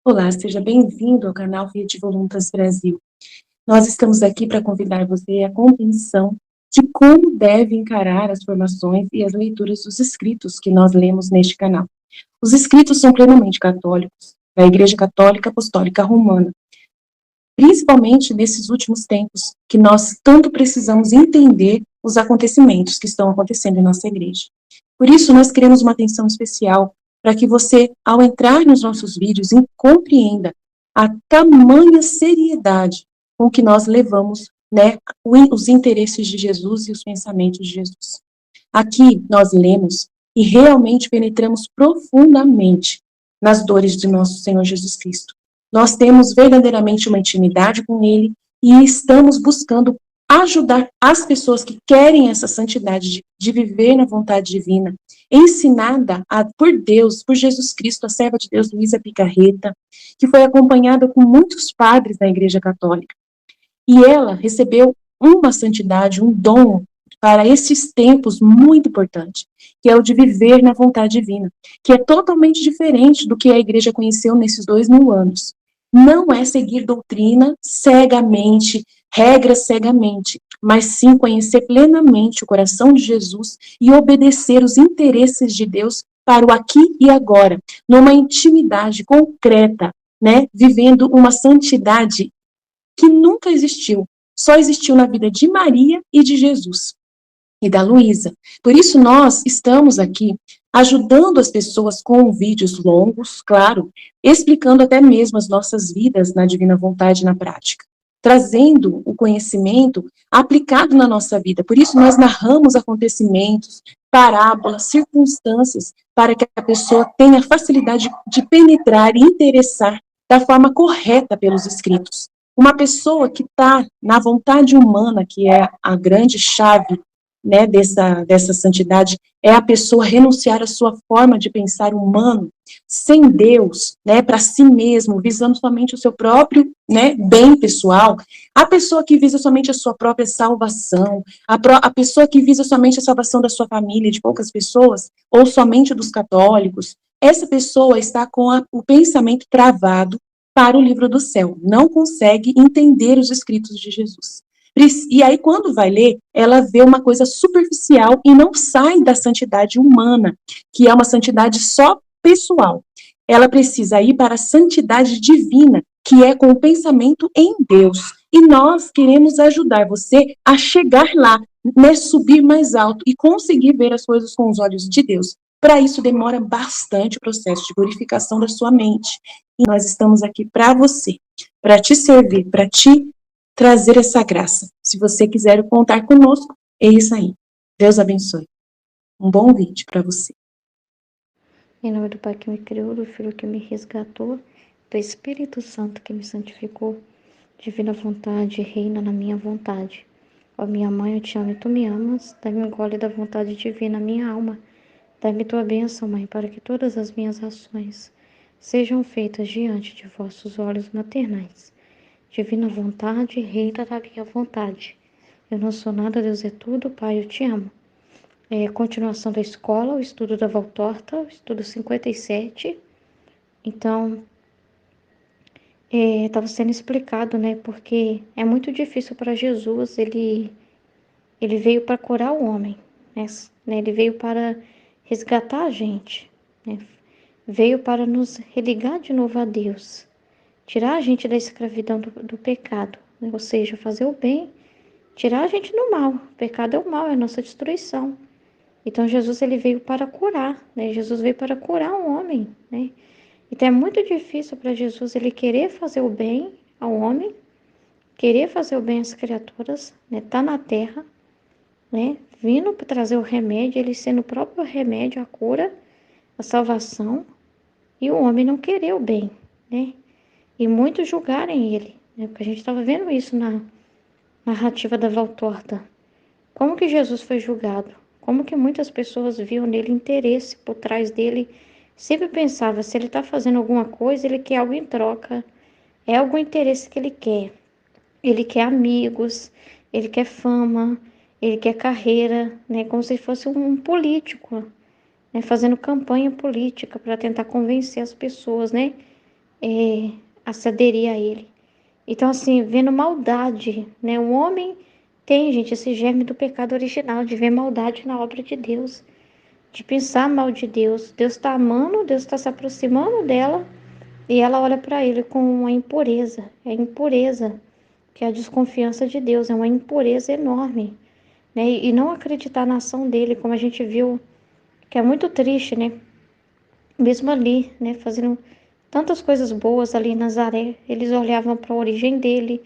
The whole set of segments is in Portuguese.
Olá, seja bem-vindo ao canal Rede Voluntas Brasil. Nós estamos aqui para convidar você à compreensão de como deve encarar as formações e as leituras dos escritos que nós lemos neste canal. Os escritos são plenamente católicos, da Igreja Católica Apostólica Romana, principalmente nesses últimos tempos, que nós tanto precisamos entender os acontecimentos que estão acontecendo em nossa igreja. Por isso, nós queremos uma atenção especial para que você, ao entrar nos nossos vídeos, compreenda a tamanha seriedade com que nós levamos, né, os interesses de Jesus e os pensamentos de Jesus. Aqui nós lemos e realmente penetramos profundamente nas dores de nosso Senhor Jesus Cristo. Nós temos verdadeiramente uma intimidade com Ele e estamos buscando ajudar as pessoas que querem essa santidade de viver na vontade divina, ensinada por Deus, por Jesus Cristo, a serva de Deus, Luísa Picarreta, que foi acompanhada com muitos padres da Igreja Católica. E ela recebeu uma santidade, um dom para esses tempos muito importante, que é o de viver na vontade divina, que é totalmente diferente do que a igreja conheceu nesses 2000 anos. Não é seguir doutrina cegamente, regras cegamente, mas sim conhecer plenamente o coração de Jesus e obedecer os interesses de Deus para o aqui e agora, numa intimidade concreta, né, vivendo uma santidade que nunca existiu, só existiu na vida de Maria e de Jesus e da Luísa. Por isso nós estamos aqui ajudando as pessoas com vídeos longos, claro, explicando até mesmo as nossas vidas na divina vontade na prática, trazendo o conhecimento aplicado na nossa vida. Por isso nós narramos acontecimentos, parábolas, circunstâncias, para que a pessoa tenha facilidade de penetrar e interessar da forma correta pelos escritos. Uma pessoa que está na vontade humana, que é a grande chave, né, dessa santidade, é a pessoa renunciar à sua forma de pensar humano, sem Deus, né, para si mesmo, visando somente o seu próprio, né, bem pessoal. A pessoa que visa somente a sua própria salvação, a pessoa que visa somente a salvação da sua família, de poucas pessoas, ou somente dos católicos, essa pessoa está com o pensamento travado para o livro do céu, não consegue entender os escritos de Jesus. E aí, quando vai ler, ela vê uma coisa superficial e não sai da santidade humana, que é uma santidade só pessoal. Ela precisa ir para a santidade divina, que é com o pensamento em Deus. E nós queremos ajudar você a chegar lá, né, subir mais alto e conseguir ver as coisas com os olhos de Deus. Para isso, demora bastante o processo de purificação da sua mente. E nós estamos aqui para você, para te servir, para te trazer essa graça. Se você quiser contar conosco, é isso aí. Deus abençoe. Um bom vídeo para você. Em nome do Pai que me criou, do Filho que me resgatou, do Espírito Santo que me santificou, divina vontade reina na minha vontade. Ó minha mãe, eu te amo e tu me amas, dai-me um gole da vontade divina, minha alma. Dai-me tua bênção, Mãe, para que todas as minhas ações sejam feitas diante de vossos olhos maternais. Divina vontade, reina da minha vontade. Eu não sou nada, Deus é tudo, Pai, eu te amo. Continuação da escola, o estudo da Valtorta, o estudo 57. Então, estava sendo explicado, né, porque é muito difícil para Jesus, ele veio para curar o homem, né, ele veio para resgatar a gente, né, veio para nos religar de novo a Deus, tirar a gente da escravidão do pecado, né, ou seja, fazer o bem, tirar a gente do mal. O pecado é o mal, é a nossa destruição. Então Jesus ele veio para curar, né? Jesus veio para curar o homem, né? Então é muito difícil para Jesus ele querer fazer o bem ao homem, querer fazer o bem às criaturas, né? Tá na terra, né? Vindo para trazer o remédio, ele sendo o próprio remédio, a cura, a salvação, e o homem não querer o bem, né? E muitos julgarem ele, né? Porque a gente estava vendo isso na narrativa da Valtorta. Como que Jesus foi julgado? Como que muitas pessoas viam nele interesse por trás dele? Sempre pensava, se ele está fazendo alguma coisa, ele quer algo em troca. É algum interesse que ele quer. Ele quer amigos, ele quer fama, ele quer carreira, né? Como se fosse um político, né? Fazendo campanha política para tentar convencer as pessoas, né? A se aderir a ele. Então, assim, vendo maldade, né? O homem tem, gente, esse germe do pecado original, de ver maldade na obra de Deus, de pensar mal de Deus. Deus está amando, Deus está se aproximando dela e ela olha para ele com uma impureza. É impureza, que é a desconfiança de Deus, é uma impureza enorme, né? E não acreditar na ação dele, como a gente viu, que é muito triste, né? Mesmo ali, né? Fazendo tantas coisas boas ali em Nazaré, eles olhavam para a origem dele,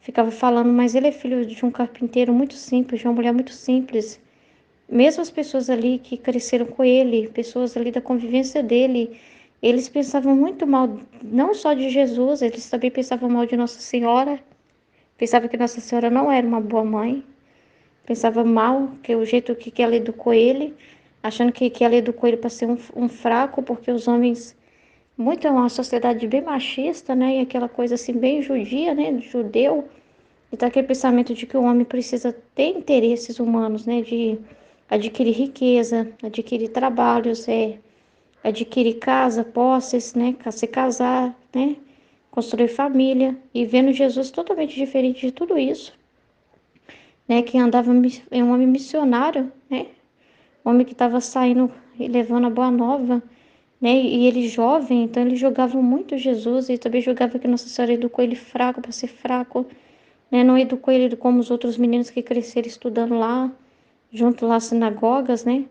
ficavam falando, mas ele é filho de um carpinteiro muito simples, de uma mulher muito simples. Mesmo as pessoas ali que cresceram com ele, pessoas ali da convivência dele, eles pensavam muito mal, não só de Jesus, eles também pensavam mal de Nossa Senhora, pensavam que Nossa Senhora não era uma boa mãe, pensavam mal que o jeito que ela educou ele, achando que ela educou ele para ser um fraco, porque os homens, muito é uma sociedade bem machista, né, e aquela coisa assim bem judia, né, de judeu, então aquele pensamento de que o homem precisa ter interesses humanos, né, de adquirir riqueza, adquirir trabalhos, adquirir casa, posses, né, se casar, né, construir família, e vendo Jesus totalmente diferente de tudo isso, né, que andava é um homem missionário, né, um homem que estava saindo e levando a boa nova, né, e ele jovem, então ele julgava muito Jesus e também julgava que Nossa Senhora educou ele fraco para ser fraco, né, não educou ele como os outros meninos que cresceram estudando lá, junto lá às sinagogas, né,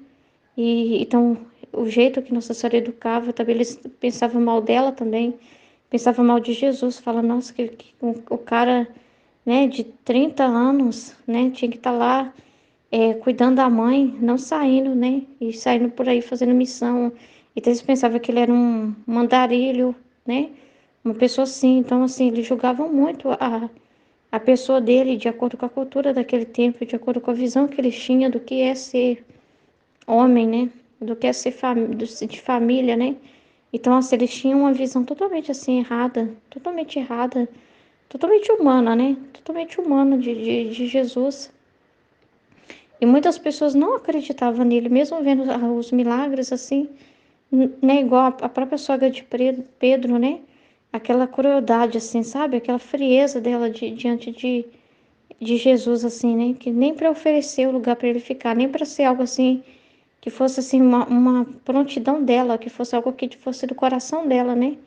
e então o jeito que Nossa Senhora educava, também eles pensavam mal dela também, pensavam mal de Jesus, falando, nossa, que o cara, né, de 30 anos, né, tinha que estar lá cuidando da mãe, não saindo, né, e saindo por aí fazendo missão. Então eles pensavam que ele era um andarilho, né, uma pessoa assim. Então, assim, eles julgavam muito a pessoa dele de acordo com a cultura daquele tempo, de acordo com a visão que eles tinham do que é ser homem, né? Do que é ser de família, né? Então, assim, eles tinham uma visão totalmente assim errada, totalmente humana, né? Totalmente humana de Jesus. E muitas pessoas não acreditavam nele, mesmo vendo os milagres assim, né? Igual a própria sogra de Pedro, né? Aquela crueldade, assim, sabe? Aquela frieza dela diante de Jesus, assim, né? Que nem para oferecer o lugar para ele ficar, nem para ser algo assim que fosse assim uma prontidão dela, que fosse algo que fosse do coração dela, né?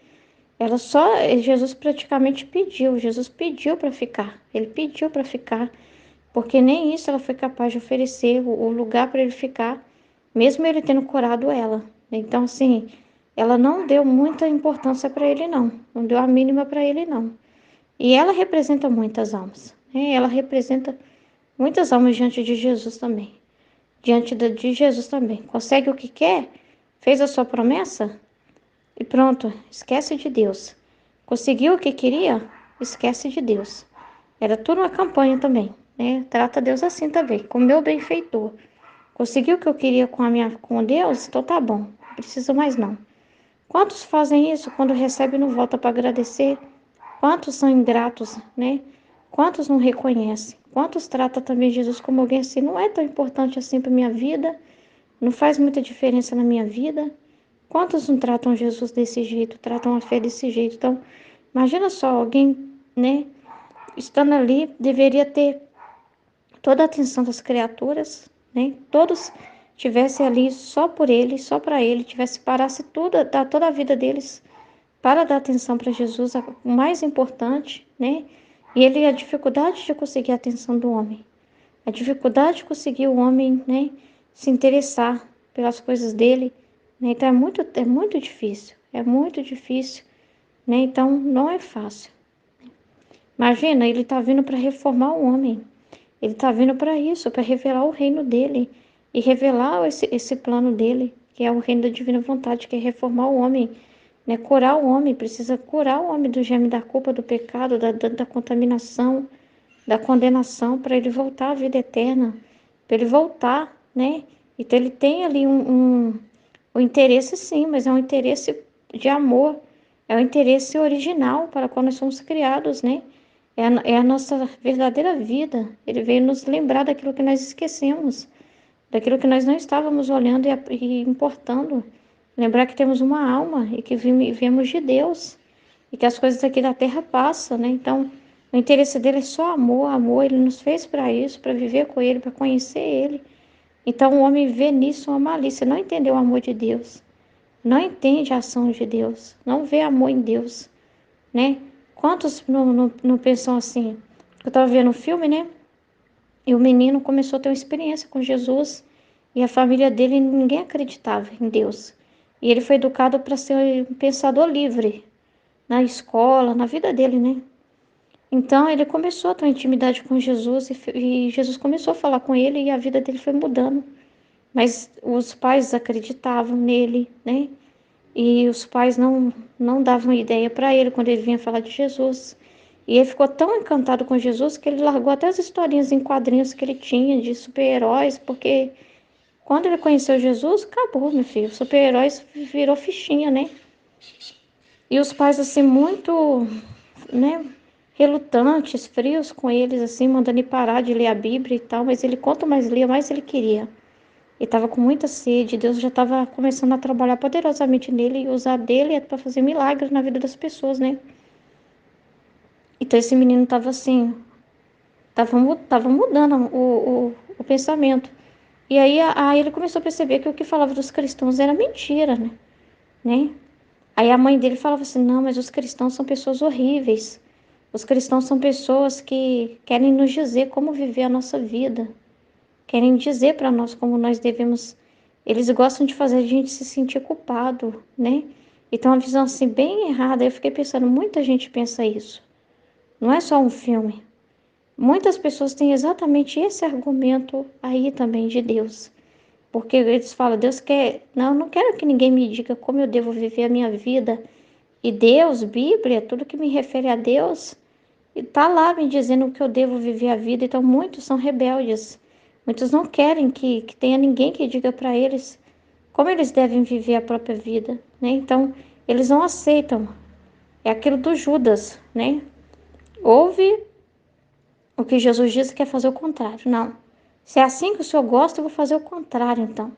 Ela só, Jesus praticamente pediu, Jesus pediu para ficar, ele pediu para ficar, porque nem isso ela foi capaz de oferecer, o lugar para ele ficar, mesmo ele tendo curado ela. Então, assim, ela não deu muita importância para ele, não, não deu a mínima para ele, não. E ela representa muitas almas, né? Ela representa muitas almas diante de Jesus também. Diante de Jesus também. Consegue o que quer? Fez a sua promessa? E pronto, esquece de Deus. Conseguiu o que queria? Esquece de Deus. Era tudo uma campanha também, né? Trata Deus assim também, como meu benfeitor. Conseguiu o que eu queria com Deus? Então tá bom, não preciso mais não. Quantos fazem isso quando recebem e não volta para agradecer? Quantos são ingratos, né? Quantos não reconhecem? Quantos tratam também Jesus como alguém assim? Não é tão importante assim para minha vida, não faz muita diferença na minha vida. Quantos não tratam Jesus desse jeito, tratam a fé desse jeito? Então, imagina só, alguém, né, estando ali, deveria ter toda a atenção das criaturas, né? Todos tivessem ali só por ele, só para ele, tivesse parasse tudo, dar toda a vida deles para dar atenção para Jesus, o mais importante, né? E ele, a dificuldade de conseguir a atenção do homem, a dificuldade de conseguir o homem, né, se interessar pelas coisas dele, né? Então é muito difícil, né? Então não é fácil. Imagina, ele está vindo para reformar o homem. Ele está vindo para isso, para revelar o reino dele e revelar esse plano dele, que é o reino da divina vontade, que é reformar o homem, né? Curar o homem, precisa curar o homem do germe da culpa, do pecado, da contaminação, da condenação, para ele voltar à vida eterna, para ele voltar, né? Então ele tem ali um interesse sim, mas é um interesse de amor, é um interesse original para quando nós somos criados, né? é a nossa verdadeira vida. Ele veio nos lembrar daquilo que nós esquecemos, daquilo que nós não estávamos olhando e importando. Lembrar que temos uma alma e que viemos de Deus e que as coisas aqui da terra passam, né? Então, o interesse dele é só amor, amor. Ele nos fez para isso, para viver com ele, para conhecer ele. Então, o homem vê nisso uma malícia, não entendeu o amor de Deus, não entende a ação de Deus, não vê amor em Deus, né? Quantos não pensam assim? Eu estava vendo um filme, né? E o menino começou a ter uma experiência com Jesus e a família dele, ninguém acreditava em Deus. E ele foi educado para ser um pensador livre na escola, na vida dele, né? Então ele começou a ter uma intimidade com Jesus e Jesus começou a falar com ele e a vida dele foi mudando. Mas os pais acreditavam nele, né? E os pais não davam ideia para ele quando ele vinha falar de Jesus. E ele ficou tão encantado com Jesus que ele largou até as historinhas em quadrinhos que ele tinha de super-heróis, porque quando ele conheceu Jesus, acabou, meu filho. Super-heróis virou fichinha, né? E os pais, assim, muito, né, relutantes, frios com eles, assim, mandando ele parar de ler a Bíblia e tal. Mas ele, quanto mais lia, mais ele queria. Ele estava com muita sede, Deus já estava começando a trabalhar poderosamente nele e usar dele para fazer milagres na vida das pessoas, né? Então esse menino estava assim, tava mudando o pensamento. E aí ele começou a perceber que o que falava dos cristãos era mentira, né? Aí a mãe dele falava assim, não, mas os cristãos são pessoas horríveis. Os cristãos são pessoas que querem nos dizer como viver a nossa vida. Querem dizer para nós como nós devemos. Eles gostam de fazer a gente se sentir culpado, né? Então, uma visão assim bem errada. Eu fiquei pensando, muita gente pensa isso. Não é só um filme. Muitas pessoas têm exatamente esse argumento aí também de Deus. Porque eles falam, Deus quer. Não, eu não quero que ninguém me diga como eu devo viver a minha vida. E Deus, Bíblia, tudo que me refere a Deus, está lá me dizendo que eu devo viver a vida. Então, muitos são rebeldes. Muitos não querem que tenha ninguém que diga para eles como eles devem viver a própria vida, né? Então, eles não aceitam. É aquilo do Judas, né? Ouve o que Jesus disse, que é fazer o contrário. Não. Se é assim que o Senhor gosta, eu vou fazer o contrário, então.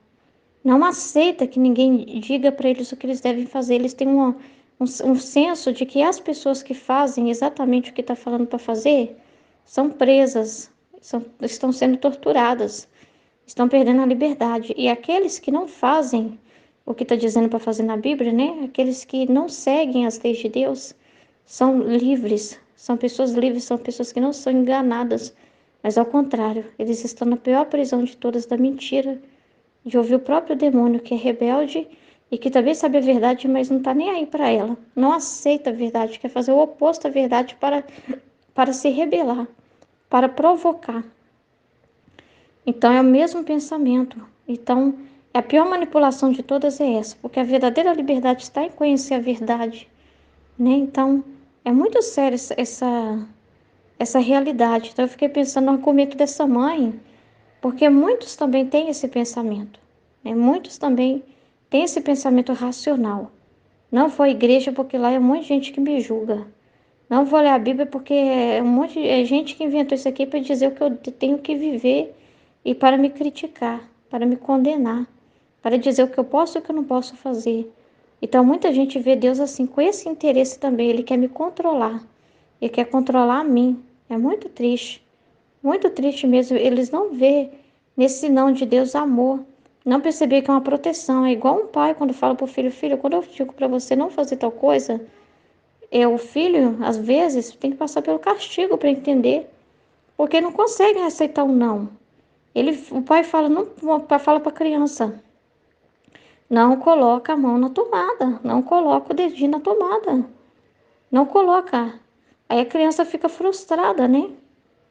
Não aceita que ninguém diga para eles o que eles devem fazer. Eles têm um senso de que as pessoas que fazem exatamente o que está falando para fazer são presas, estão sendo torturadas, estão perdendo a liberdade. E aqueles que não fazem o que está dizendo para fazer na Bíblia, né? Aqueles que não seguem as leis de Deus, são livres, são pessoas que não são enganadas, mas ao contrário, eles estão na pior prisão de todas, da mentira, de ouvir o próprio demônio, que é rebelde e que também sabe a verdade, mas não está nem aí para ela. Não aceita a verdade, quer fazer o oposto à verdade para se rebelar, para provocar. Então é o mesmo pensamento. Então, a pior manipulação de todas é essa, porque a verdadeira liberdade está em conhecer a verdade, né? Então, é muito sério essa realidade. Então, eu fiquei pensando no argumento dessa mãe, porque muitos também têm esse pensamento, né? Muitos também têm esse pensamento racional. Não vou à igreja porque lá é um monte de gente que me julga. Não vou ler a Bíblia porque é um monte de gente que inventou isso aqui para dizer o que eu tenho que viver e para me criticar, para me condenar, para dizer o que eu posso e o que eu não posso fazer. Então muita gente vê Deus assim, com esse interesse também. Ele quer me controlar, ele quer controlar a mim. É muito triste mesmo. Eles não vê nesse não de Deus amor, não perceber que é uma proteção. É igual um pai quando fala para o filho, filho, quando eu digo para você não fazer tal coisa, o filho, às vezes, tem que passar pelo castigo para entender, porque não consegue aceitar o não. O pai fala, não, o pai fala para a criança, não coloca a mão na tomada, não coloca o dedinho na tomada, não coloca. Aí a criança fica frustrada, né?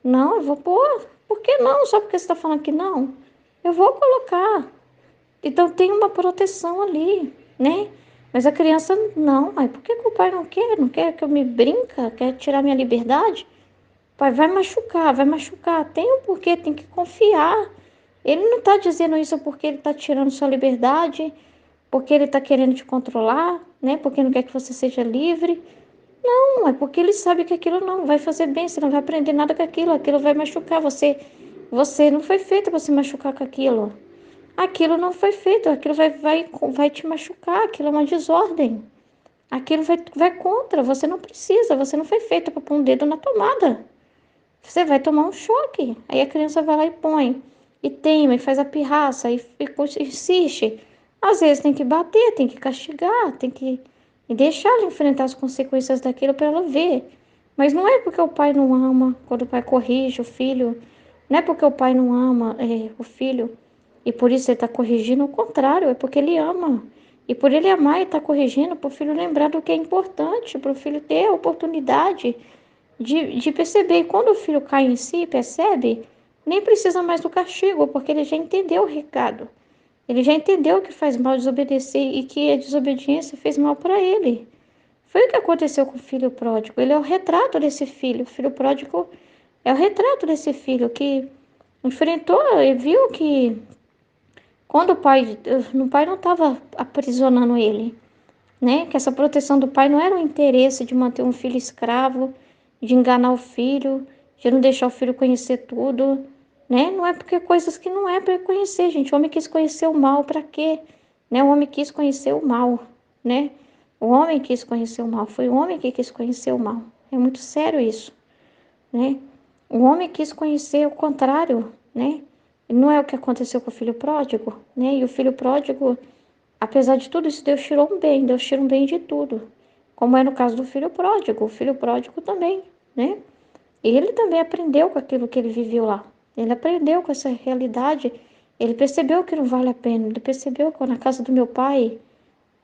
Não, eu vou pôr. Por que não? Só porque você está falando que não? Eu vou colocar. Então tem uma proteção ali, né? Mas a criança, não, mas por que o pai não quer? Não quer que eu me brinca? Quer tirar minha liberdade? Pai, vai machucar, vai machucar. Tem um porquê, tem que confiar. Ele não está dizendo isso porque ele está tirando sua liberdade, porque ele está querendo te controlar, né? Porque não quer que você seja livre. Não, é porque ele sabe que aquilo não vai fazer bem, você não vai aprender nada com aquilo, aquilo vai machucar você. Você não foi feito para se machucar com aquilo. Aquilo não foi feito, aquilo vai te machucar, aquilo é uma desordem. Aquilo vai contra, você não precisa, você não foi feito para pôr um dedo na tomada. Você vai tomar um choque. Aí a criança vai lá e põe, e teima, e faz a pirraça, e insiste. Às vezes tem que bater, tem que castigar, tem que e deixar ela enfrentar as consequências daquilo para ela ver. Mas não é porque o pai não ama, quando o pai corrige o filho, não é porque o pai não ama o filho, e por isso ele está corrigindo, o contrário, é porque ele ama. E por ele amar e estar corrigindo, para o filho lembrar do que é importante, para o filho ter a oportunidade de perceber. E quando o filho cai em si, percebe, nem precisa mais do castigo, porque ele já entendeu o recado. Ele já entendeu que faz mal desobedecer e que a desobediência fez mal para ele. Foi o que aconteceu com o filho pródigo. Ele é o retrato desse filho. O filho pródigo é o retrato desse filho que enfrentou e viu que quando o pai não estava aprisionando ele, né? Que essa proteção do pai não era o interesse de manter um filho escravo, de enganar o filho, de não deixar o filho conhecer tudo, né? Não é porque coisas que não é para conhecer, gente. O homem quis conhecer o mal, para quê? Né? O homem quis conhecer o mal, né? O homem quis conhecer o mal, foi o homem que quis conhecer o mal. É muito sério isso, né? O homem quis conhecer o contrário, né? Não é o que aconteceu com o filho pródigo, né? E o filho pródigo, apesar de tudo isso, Deus tirou um bem, Deus tira um bem de tudo. Como é no caso do filho pródigo. O filho pródigo também, né? Ele também aprendeu com aquilo que ele viveu lá. Ele aprendeu com essa realidade. Ele percebeu que não vale a pena. Ele percebeu que na casa do meu pai,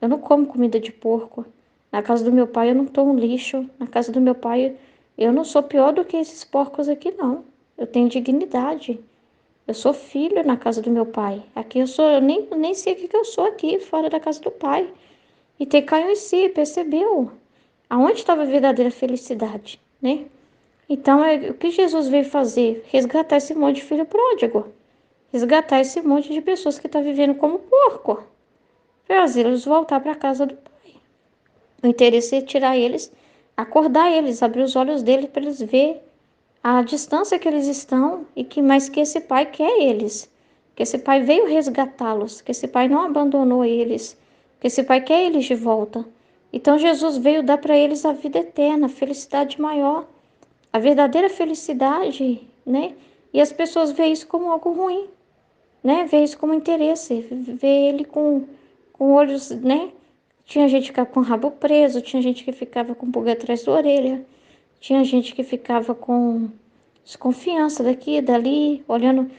eu não como comida de porco. Na casa do meu pai, eu não tomo lixo. Na casa do meu pai, eu não sou pior do que esses porcos aqui, não. Eu tenho dignidade. Eu sou filho na casa do meu pai. Aqui eu nem sei o que eu sou aqui, fora da casa do pai. E ter caiu em si, percebeu aonde estava a verdadeira felicidade, né? Então, o que Jesus veio fazer? Resgatar esse monte de filho pródigo. Resgatar esse monte de pessoas que estão vivendo como porco. Fazê-los voltar para a casa do pai. O interesse é tirar eles, acordar eles, abrir os olhos deles para eles ver a distância que eles estão e que mais que esse pai quer eles. Que esse pai veio resgatá-los, que esse pai não abandonou eles, que esse pai quer eles de volta. Então Jesus veio dar para eles a vida eterna, a felicidade maior, a verdadeira felicidade, né? E as pessoas veem isso como algo ruim, né? Vê isso como interesse, vê ele com olhos, né? Tinha gente que ficava com o rabo preso, tinha gente que ficava com pulga atrás da orelha, tinha gente que ficava com desconfiança daqui, dali, olhando,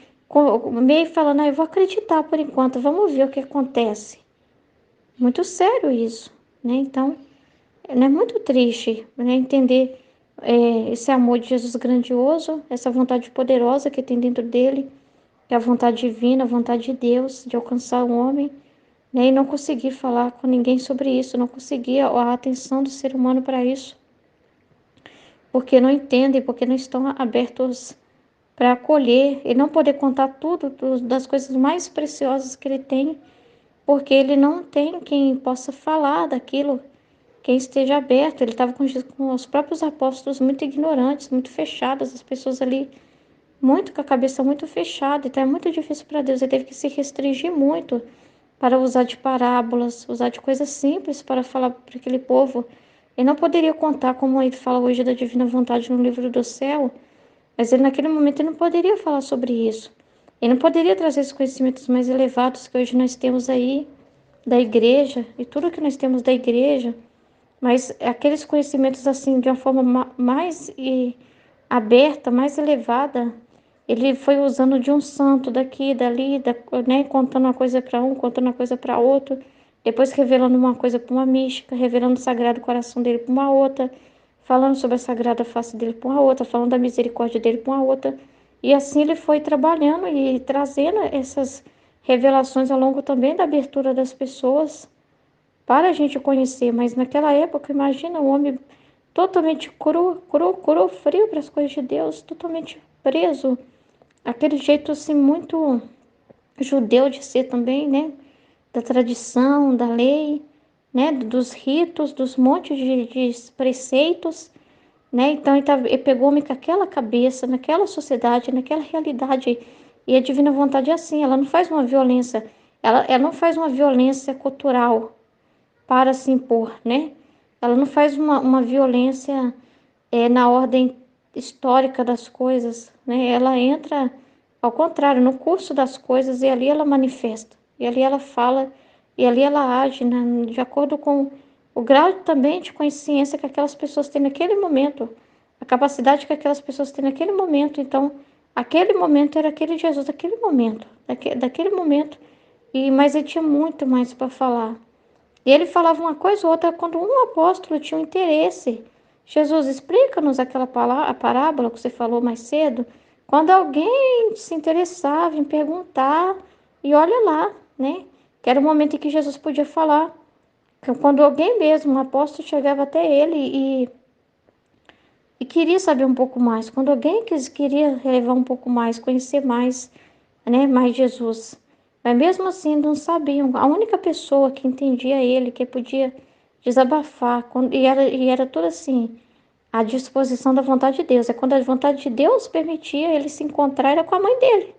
meio falando, eu vou acreditar por enquanto, vamos ver o que acontece. Muito sério isso, né? Então, é muito triste, né? Entender esse amor de Jesus grandioso, essa vontade poderosa que tem dentro dele, que é a vontade divina, a vontade de Deus, de alcançar o homem, né? E não conseguir falar com ninguém sobre isso, não conseguir a atenção do ser humano para isso, porque não entendem, porque não estão abertos para acolher e não poder contar tudo das coisas mais preciosas que ele tem, porque ele não tem quem possa falar daquilo, quem esteja aberto. Ele estava com os próprios apóstolos muito ignorantes, muito fechados, as pessoas ali muito com a cabeça muito fechada, então é muito difícil para Deus. Ele teve que se restringir muito para usar de parábolas, usar de coisas simples para falar para aquele povo. Ele não poderia contar, como ele fala hoje da divina vontade no livro do céu, mas ele naquele momento ele não poderia falar sobre isso. Ele não poderia trazer esses conhecimentos mais elevados que hoje nós temos aí da igreja e tudo que nós temos da igreja, mas aqueles conhecimentos assim de uma forma mais aberta, mais elevada, ele foi usando de um santo daqui, dali, né, contando uma coisa para um, contando uma coisa para outro, depois revelando uma coisa para uma mística, revelando o Sagrado Coração dele para uma outra, falando sobre a Sagrada Face dele para uma outra, falando da misericórdia dele para uma outra. E assim ele foi trabalhando e trazendo essas revelações ao longo também da abertura das pessoas para a gente conhecer. Mas naquela época, imagina um homem totalmente cru, frio para as coisas de Deus, totalmente preso, aquele jeito assim muito judeu de ser também, né? Da tradição, da lei, né, dos ritos, dos montes de preceitos, né? Então ele pegou-me com aquela cabeça, naquela sociedade, naquela realidade. E a divina vontade é assim, ela não faz uma violência, ela não faz uma violência cultural para se impor, né? Ela não faz uma violência na ordem histórica das coisas, né? Ela entra, ao contrário, no curso das coisas e ali ela manifesta, e ali ela fala, e ali ela age, né? De acordo com o grau também de consciência que aquelas pessoas têm naquele momento, a capacidade que aquelas pessoas têm naquele momento. Então, aquele momento era aquele Jesus, daquele momento, daquele momento, mas ele tinha muito mais para falar. E ele falava uma coisa ou outra quando um apóstolo tinha um interesse. Jesus, explica-nos aquela a parábola que você falou mais cedo. Quando alguém se interessava em perguntar, e olha lá, né? Que era o momento em que Jesus podia falar. Quando alguém mesmo, um apóstolo, chegava até ele e queria saber um pouco mais. Quando alguém queria levar um pouco mais, conhecer mais, né, mais Jesus. Mas mesmo assim não sabiam. A única pessoa que entendia ele, que podia desabafar, e era tudo assim, à disposição da vontade de Deus. É quando a vontade de Deus permitia ele se encontrar, era com a mãe dele.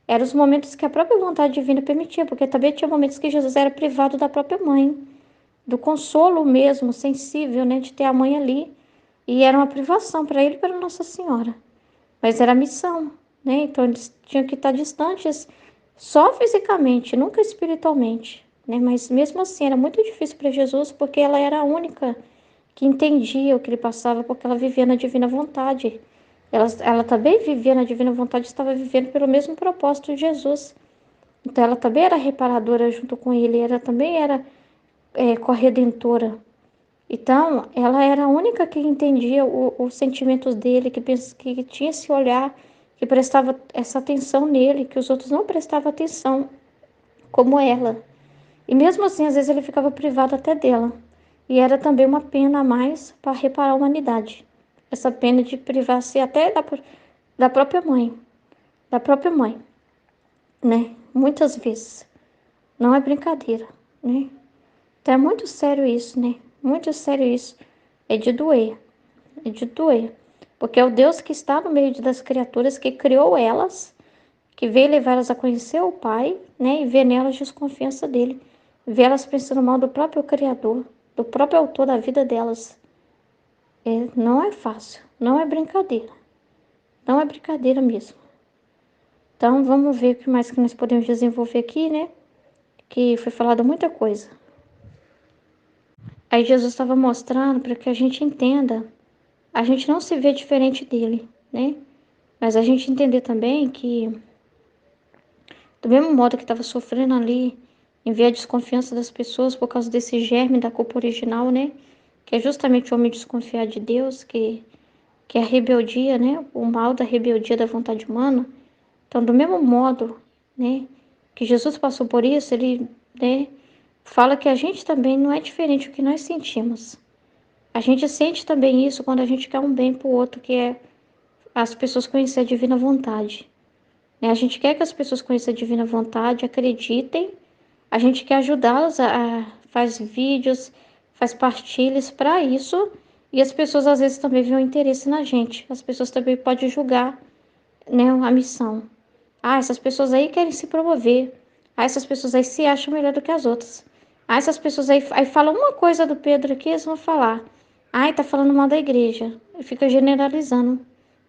Eram os momentos que a própria vontade divina permitia, porque também tinha momentos que Jesus era privado da própria mãe, do consolo mesmo, sensível, né, de ter a mãe ali. E era uma privação para ele e para Nossa Senhora. Mas era a missão, né? Então eles tinham que estar distantes só fisicamente, nunca espiritualmente, né? Mas mesmo assim era muito difícil para Jesus, porque ela era a única que entendia o que ele passava, porque ela vivia na divina vontade. Ela também vivia na divina vontade, estava vivendo pelo mesmo propósito de Jesus. Então ela também era reparadora junto com ele, ela também era corredentora. Então, ela era a única que entendia os sentimentos dele, que tinha esse olhar, que prestava essa atenção nele, que os outros não prestavam atenção, como ela. E mesmo assim, às vezes ele ficava privado até dela. E era também uma pena a mais para reparar a humanidade. Essa pena de privar-se até da própria mãe, né? Muitas vezes. Não é brincadeira, né? Então é muito sério isso, né? Muito sério isso. É de doer. É de doer. Porque é o Deus que está no meio das criaturas, que criou elas, que veio levar elas a conhecer o Pai, né? E ver nelas desconfiança dele. Ver elas pensando mal do próprio Criador, do próprio autor da vida delas. Não é fácil. Não é brincadeira. Não é brincadeira mesmo. Então, vamos ver o que mais que nós podemos desenvolver aqui, né? Que foi falado muita coisa. Aí Jesus estava mostrando para que a gente entenda. A gente não se vê diferente dele, né? Mas a gente entender também que, do mesmo modo que estava sofrendo ali, em ver a desconfiança das pessoas por causa desse germe da culpa original, né? Que é justamente o homem desconfiar de Deus, que é a rebeldia, né? O mal da rebeldia da vontade humana. Então, do mesmo modo, né? Que Jesus passou por isso, ele, né? Fala que a gente também não é diferente do que nós sentimos. A gente sente também isso quando a gente quer um bem para o outro, que é as pessoas conhecerem a divina vontade. Né? A gente quer que as pessoas conheçam a divina vontade, acreditem. A gente quer ajudá-las faz vídeos, faz partilhas para isso. E as pessoas às vezes também veem o interesse na gente. As pessoas também podem julgar, né, a missão. Ah, essas pessoas aí querem se promover. Ah, essas pessoas aí se acham melhor do que as outras. Ah, essas pessoas aí falam uma coisa do Pedro aqui, eles vão falar. Ai, tá falando mal da igreja. E fica generalizando.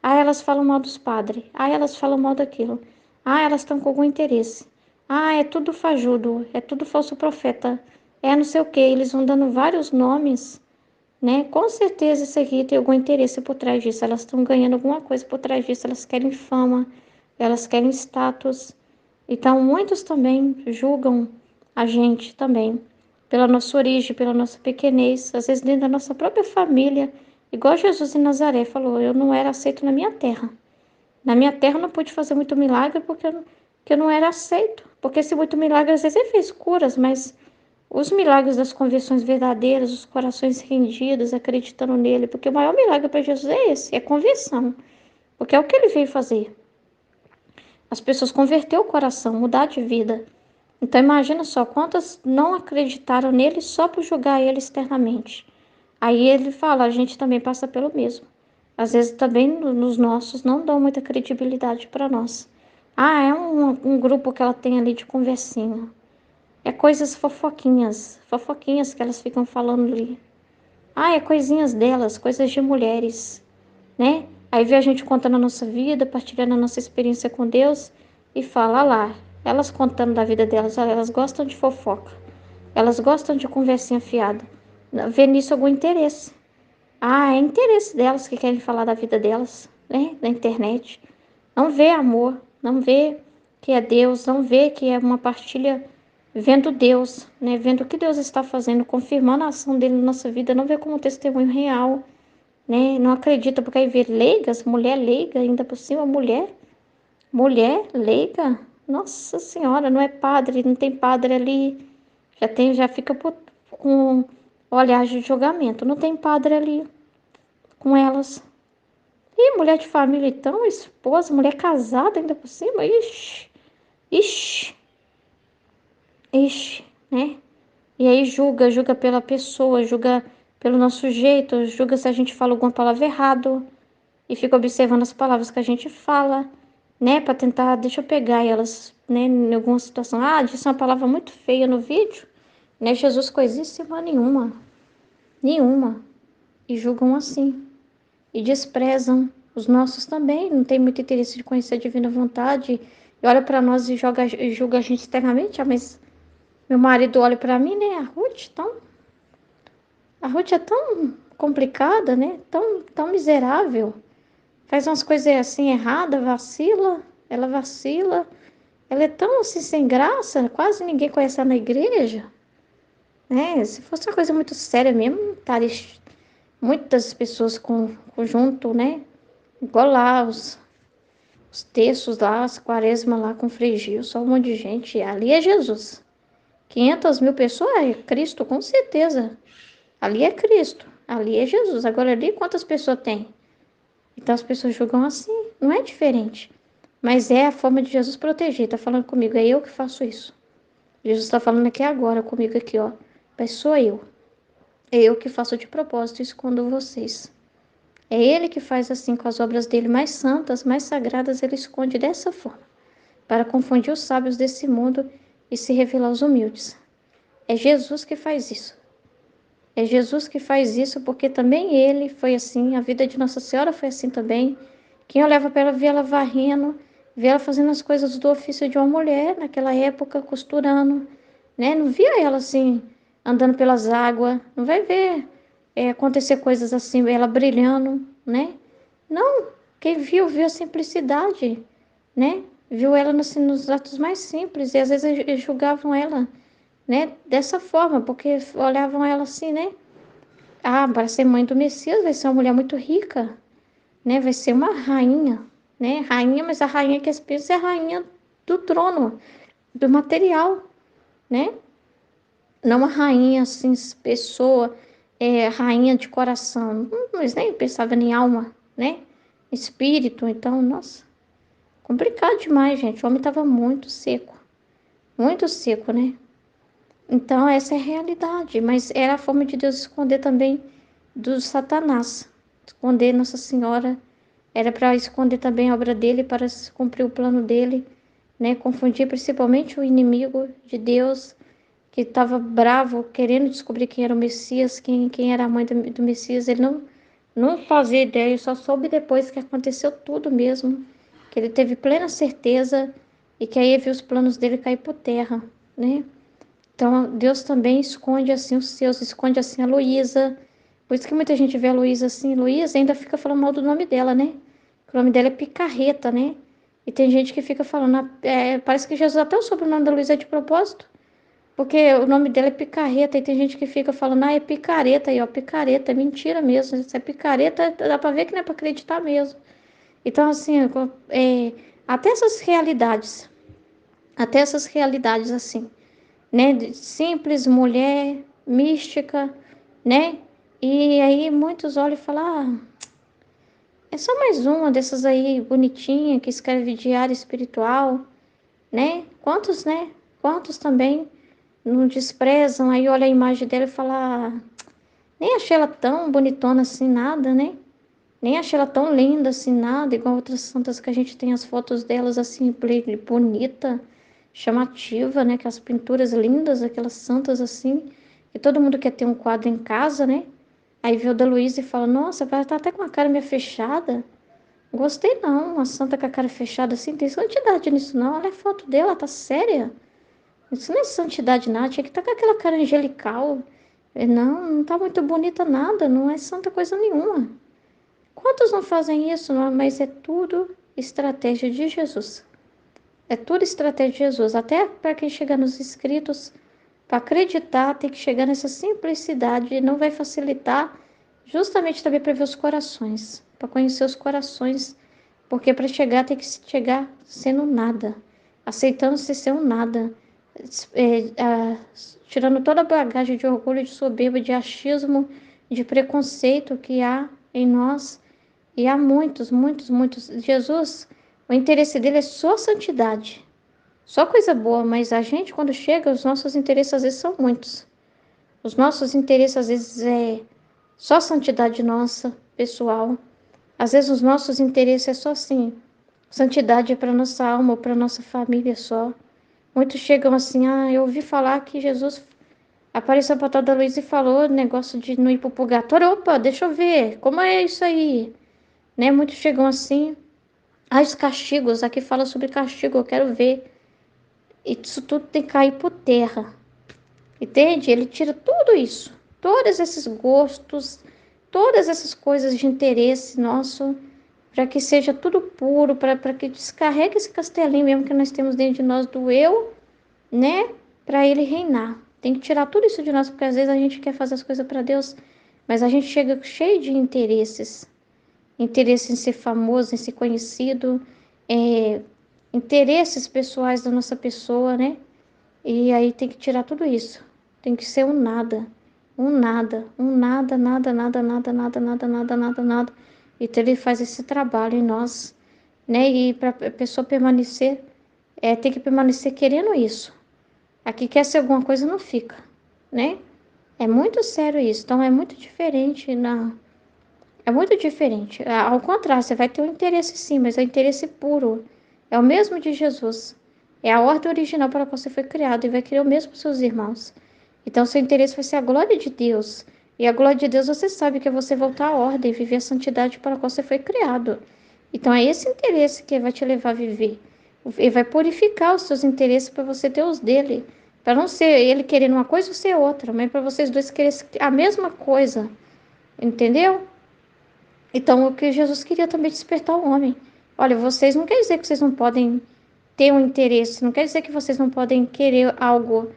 Ah, elas falam mal dos padres. Ah, elas falam mal daquilo. Ah, elas estão com algum interesse. Ah, é tudo fajudo. É tudo falso profeta. É não sei o quê. Eles vão dando vários nomes, né? Com certeza isso aqui tem algum interesse por trás disso. Elas estão ganhando alguma coisa por trás disso. Elas querem fama. Elas querem status. Então, muitos também julgam a gente também, pela nossa origem, pela nossa pequenez, às vezes dentro da nossa própria família. Igual Jesus em Nazaré falou, eu não era aceito na minha terra. Na minha terra eu não pude fazer muito milagre porque eu não era aceito. Porque esse muito milagre, às vezes ele fez curas, mas os milagres das conversões verdadeiras, os corações rendidos, acreditando nele, porque o maior milagre para Jesus é esse, é conversão. Porque é o que ele veio fazer. As pessoas converter o coração, mudar de vida. Então imagina só, quantas não acreditaram nele só por julgar ele externamente. Aí ele fala, a gente também passa pelo mesmo. Às vezes também nos nossos não dão muita credibilidade para nós. Ah, é um grupo que ela tem ali de conversinha. É coisas fofoquinhas, fofoquinhas que elas ficam falando ali. Ah, é coisinhas delas, coisas de mulheres, né? Aí vê a gente contando a nossa vida, partilhando a nossa experiência com Deus e fala, ah lá, elas contando da vida delas, olha, elas gostam de fofoca, elas gostam de conversinha fiada. Vê nisso algum interesse. Ah, é interesse delas que querem falar da vida delas, né? Na internet. Não vê amor, não vê que é Deus, não vê que é uma partilha vendo Deus, né? Vendo o que Deus está fazendo, confirmando a ação dele na nossa vida, não vê como testemunho real, né? Não acredita, porque aí vê leigas, mulher leiga, ainda por cima, mulher leiga. Nossa Senhora, não é padre, não tem padre ali, já fica com olhar de julgamento, não tem padre ali com elas. E mulher de família, então, esposa, mulher casada ainda por cima, ixi, ixi, ixi, né? E aí julga pela pessoa, julga pelo nosso jeito, julga se a gente fala alguma palavra errado e fica observando as palavras que a gente fala, né? Pra tentar, deixa eu pegar elas, né? Em alguma situação. Ah, disse uma palavra muito feia no vídeo, né? Jesus coisíssima nenhuma, nenhuma. E julgam assim. E desprezam os nossos também, não tem muito interesse de conhecer a divina vontade, e olha para nós e julga a gente externamente. Ah, mas meu marido olha para mim, né, a Ruth é tão complicada, né, tão miserável, faz umas coisas assim erradas, vacila, ela é tão assim sem graça, quase ninguém conhece ela na igreja, né, se fosse uma coisa muito séria mesmo, estaria muitas pessoas com junto, né, igual lá os textos lá, as quaresmas lá com Frei Gil, só um monte de gente. Ali é Jesus. 500.000 pessoas é Cristo, com certeza. Ali é Cristo. Ali é Jesus. Agora ali quantas pessoas tem? Então as pessoas julgam assim. Não é diferente. Mas é a forma de Jesus proteger. Tá falando comigo, é eu que faço isso. Jesus está falando aqui agora comigo aqui, ó. Mas sou eu. É eu que faço de propósito e escondo vocês. É ele que faz assim com as obras dele mais santas, mais sagradas, ele esconde dessa forma, para confundir os sábios desse mundo e se revelar aos humildes. É Jesus que faz isso. É Jesus que faz isso, porque também ele foi assim, a vida de Nossa Senhora foi assim também. Quem olhava para ela, via ela varrendo, via ela fazendo as coisas do ofício de uma mulher, naquela época, costurando, né? Não via ela assim, andando pelas águas, não vai ver acontecer coisas assim, ela brilhando, né? Não, quem viu a simplicidade, né? Viu ela nos atos mais simples, e às vezes eles julgavam ela, né? Dessa forma, porque olhavam ela assim, né? Ah, para ser mãe do Messias vai ser uma mulher muito rica, né? Vai ser uma rainha, né? Rainha, mas a rainha que eles pensam é a rainha do trono, do material, né? Não uma rainha assim, pessoa, rainha de coração. Mas nem pensava em alma, né? Espírito, então, nossa, complicado demais, gente. O homem estava muito seco, né? Então, essa é a realidade, mas era a forma de Deus esconder também do Satanás. Esconder Nossa Senhora, era para esconder também a obra dele, para cumprir o plano dele, né? Confundir principalmente o inimigo de Deus, que estava bravo, querendo descobrir quem era o Messias, quem era a mãe do Messias. Ele não fazia ideia, ele só soube depois que aconteceu tudo mesmo, que ele teve plena certeza e que aí viu os planos dele cair por terra, né? Então, Deus também esconde assim os seus, esconde assim a Luísa. Por isso que muita gente vê a Luísa assim, Luísa ainda fica falando mal do nome dela, né? O nome dela é Picarreta, né? E tem gente que fica falando, parece que Jesus até o sobrenome da Luísa é de propósito, porque o nome dela é Picarreta, e tem gente que fica falando, é picareta aí, ó, picareta, é mentira mesmo, se é picareta, dá pra ver que não é pra acreditar mesmo. Então, assim, até essas realidades, assim, né, de simples, mulher, mística, né, e aí muitos olham e falam, é só mais uma dessas aí, bonitinha, que escreve diário espiritual, né, quantos, né, Quantos também não desprezam, aí olha a imagem dela e fala, nem achei ela tão bonitona assim, nada, né? Nem achei ela tão linda assim, nada, igual outras santas que a gente tem as fotos delas assim, bonita, chamativa, né? Aquelas pinturas lindas, aquelas santas assim, que todo mundo quer ter um quadro em casa, né? Aí vê o da Luísa e fala, nossa, ela tá até com a cara meio fechada. Gostei não, uma santa com a cara fechada assim, tem santidade nisso não. Olha a foto dela, tá séria. Isso não é santidade nada, tinha que estar com aquela cara angelical. Não, não tá muito bonita nada, não é santa coisa nenhuma. Quantos não fazem isso? Não, mas é tudo estratégia de Jesus. É tudo estratégia de Jesus. Até para quem chegar nos escritos, para acreditar, tem que chegar nessa simplicidade. E não vai facilitar justamente também para ver os corações, para conhecer os corações. Porque para chegar, tem que chegar sendo nada, aceitando-se ser um nada, tirando toda a bagagem de orgulho, de soberba, de achismo, de preconceito que há em nós. E há muitos, muitos, muitos. Jesus, o interesse dele é só santidade, só coisa boa, mas a gente, quando chega, os nossos interesses às vezes são muitos. Os nossos interesses às vezes é só santidade nossa, pessoal. Às vezes os nossos interesses é só assim, santidade é para nossa alma, para nossa família só. Muitos chegam assim, eu ouvi falar que Jesus apareceu para toda Luiz e falou negócio de não ir para o purgatório. Opa, deixa eu ver, como é isso aí? Né? Muitos chegam assim, os castigos, aqui fala sobre castigo, eu quero ver. Isso tudo tem que cair por terra, entende? Ele tira tudo isso, todos esses gostos, todas essas coisas de interesse nosso, para que seja tudo puro, para que descarregue esse castelinho mesmo que nós temos dentro de nós do eu, né? Para ele reinar. Tem que tirar tudo isso de nós, porque às vezes a gente quer fazer as coisas para Deus, mas a gente chega cheio de interesses. Interesse em ser famoso, em ser conhecido, é, interesses pessoais da nossa pessoa, né? E aí tem que tirar tudo isso. Tem que ser um nada, um nada, um nada, nada, nada, nada, nada, nada, nada, nada, nada. Então ele faz esse trabalho em nós, né? E para a pessoa permanecer, tem que permanecer querendo isso. Aqui quer ser alguma coisa, não fica, né? É muito sério isso. Então é muito diferente na é muito diferente. Ao contrário, você vai ter um interesse sim, mas é um interesse puro. É o mesmo de Jesus. É a ordem original para a qual você foi criado e vai querer o mesmo para os seus irmãos. Então, seu interesse vai ser a glória de Deus. E a glória de Deus, você sabe que é você voltar à ordem e viver a santidade para a qual você foi criado. Então, é esse interesse que vai te levar a viver. Ele vai purificar os seus interesses para você ter os dele. Para não ser ele querendo uma coisa e você outra, mas para vocês dois quererem a mesma coisa. Entendeu? Então, o que Jesus queria também despertar o homem. Olha, vocês não quer dizer que vocês não podem ter um interesse, não quer dizer que vocês não podem querer algo,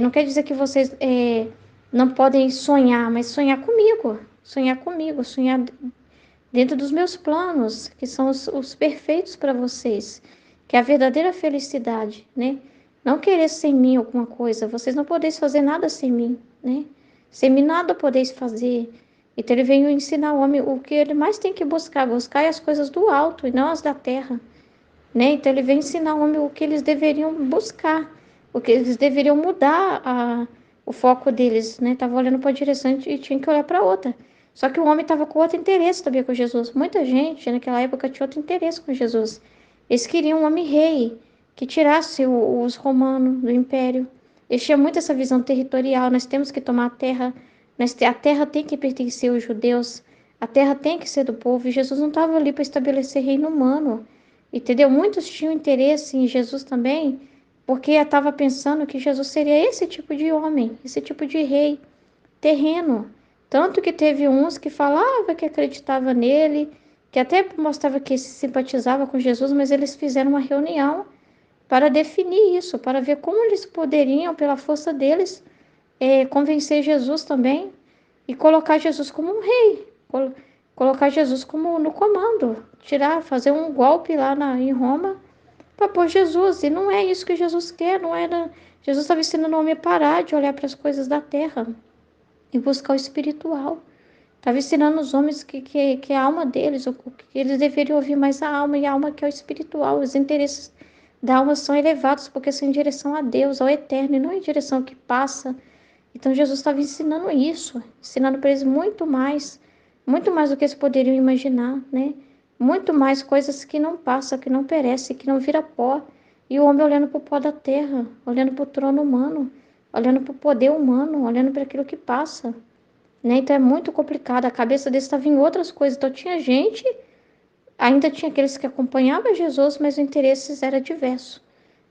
não quer dizer que vocês não podem sonhar, mas sonhar comigo, sonhar dentro dos meus planos, que são os perfeitos para vocês, que é a verdadeira felicidade, né? Não querer sem mim alguma coisa, vocês não podeis fazer nada sem mim, né? Sem mim nada podeis fazer. Então ele veio ensinar o homem o que ele mais tem que buscar as coisas do alto e não as da terra, né? Então ele veio ensinar o homem o que eles deveriam buscar, o que eles deveriam mudar o foco deles, né? Tava olhando para uma direção e tinha que olhar para outra. Só que o homem estava com outro interesse também com Jesus. Muita gente naquela época tinha outro interesse com Jesus. Eles queriam um homem rei que tirasse os romanos do império. Eles tinham muito essa visão territorial. Nós temos que tomar a terra. A terra tem que pertencer aos judeus. A terra tem que ser do povo. E Jesus não estava ali para estabelecer reino humano. Entendeu? Muitos tinham interesse em Jesus também, porque estava pensando que Jesus seria esse tipo de homem, esse tipo de rei terreno. Tanto que teve uns que falavam que acreditava nele, que até mostrava que se simpatizava com Jesus, mas eles fizeram uma reunião para definir isso, para ver como eles poderiam, pela força deles, convencer Jesus também e colocar Jesus como um rei, colocar Jesus como no comando, fazer um golpe lá em Roma para pôr Jesus. E não é isso que Jesus quer, não era. Jesus estava ensinando o homem a parar de olhar para as coisas da terra e buscar o espiritual. Estava ensinando os homens que a alma deles, que eles deveriam ouvir mais a alma, e a alma que é o espiritual, os interesses da alma são elevados porque são em direção a Deus, ao eterno, e não em direção ao que passa. Então Jesus estava ensinando isso, ensinando para eles muito mais do que eles poderiam imaginar, né? Muito mais coisas que não passam, que não perecem, que não vira pó. E o homem olhando para o pó da terra, olhando para o trono humano, olhando para o poder humano, olhando para aquilo que passa, né? Então é muito complicado, a cabeça deles estava em outras coisas. Então tinha gente, ainda tinha aqueles que acompanhavam Jesus, mas o interesse era diverso.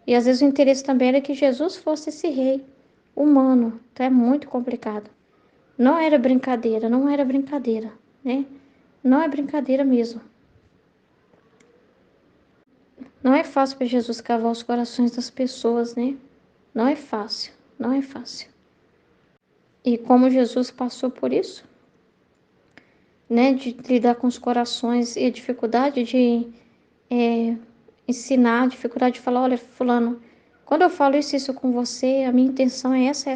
E às vezes o interesse também era que Jesus fosse esse rei humano. Então é muito complicado. Não era brincadeira, não era brincadeira, né? Não é brincadeira mesmo. Não é fácil para Jesus cavar os corações das pessoas, né? Não é fácil, não é fácil. E como Jesus passou por isso, né? De lidar com os corações e a dificuldade de ensinar, a dificuldade de falar, olha, fulano, quando eu falo isso com você, a minha intenção é essa.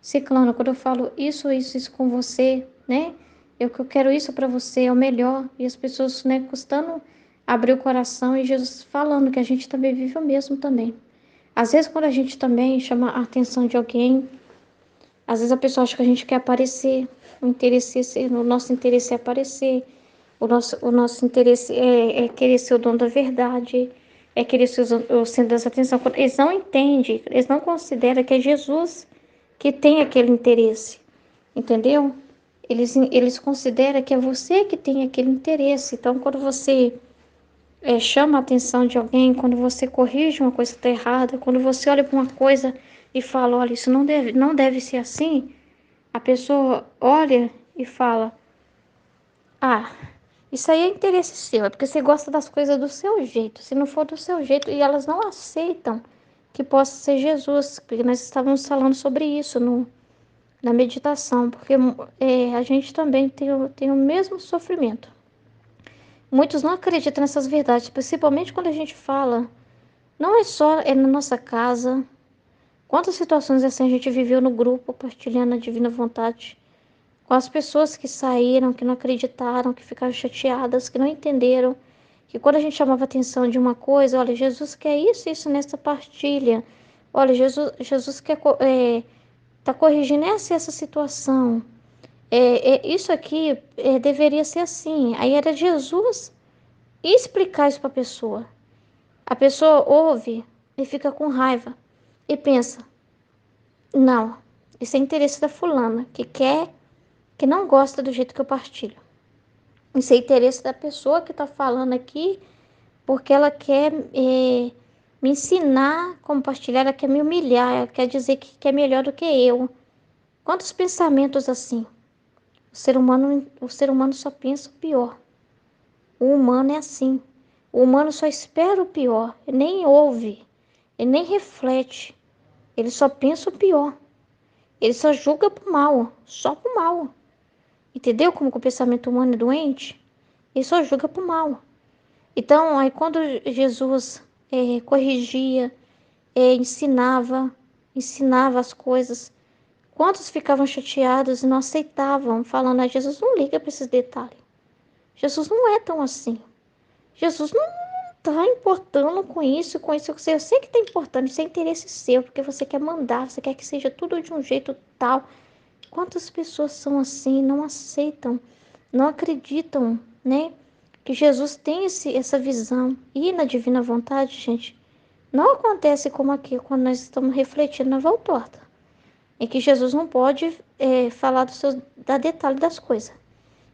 Ciclano, quando eu falo isso com você, né? Eu quero isso para você, é o melhor. E as pessoas, né, custando abrir o coração e Jesus falando que a gente também vive o mesmo também. Às vezes, quando a gente também chama a atenção de alguém, às vezes a pessoa acha que a gente quer aparecer, o nosso interesse é aparecer, o nosso interesse é querer ser o dono da verdade, é querer ser o centro dessa atenção. Eles não entendem, eles não consideram que é Jesus que tem aquele interesse, entendeu? Eles consideram que é você que tem aquele interesse. Então, quando você chama a atenção de alguém, quando você corrige uma coisa que está errada, quando você olha para uma coisa e fala, olha, isso não deve ser assim, a pessoa olha e fala, ah, isso aí é interesse seu, é porque você gosta das coisas do seu jeito. Se não for do seu jeito, e elas não aceitam que possa ser Jesus, porque nós estávamos falando sobre isso na meditação, porque a gente também tem o mesmo sofrimento. Muitos não acreditam nessas verdades, principalmente quando a gente fala, não é só na nossa casa. Quantas situações assim a gente viveu no grupo, partilhando a divina vontade, com as pessoas que saíram, que não acreditaram, que ficaram chateadas, que não entenderam, que quando a gente chamava atenção de uma coisa, olha, Jesus quer isso nessa partilha, olha, Jesus quer tá corrigindo essa situação, isso aqui deveria ser assim. Aí era Jesus explicar isso para a pessoa ouve e fica com raiva e pensa, não, isso é interesse da fulana, que não gosta do jeito que eu partilho. Isso é interesse da pessoa que está falando aqui, porque ela quer me ensinar como partilhar, ela quer me humilhar, ela quer dizer que é melhor do que eu. Quantos pensamentos assim? O ser humano só pensa o pior. O humano é assim. O humano só espera o pior, ele nem ouve, ele nem reflete, ele só pensa o pior. Ele só julga pro mal, só pro mal. Entendeu como que o pensamento humano é doente? Ele só julga pro mal. Então, aí quando Jesus corrigia, ensinava as coisas, quantos ficavam chateados e não aceitavam, falando, Jesus não liga para esses detalhes. Jesus não é tão assim. Jesus não está importando com isso, com isso. Eu sei que está importando, isso é interesse seu, porque você quer mandar, você quer que seja tudo de um jeito tal. Quantas pessoas são assim, não aceitam, não acreditam, né? Que Jesus tem essa visão. E na divina vontade, gente, não acontece como aqui, quando nós estamos refletindo na voltorta. Em que Jesus não pode falar da detalhe das coisas.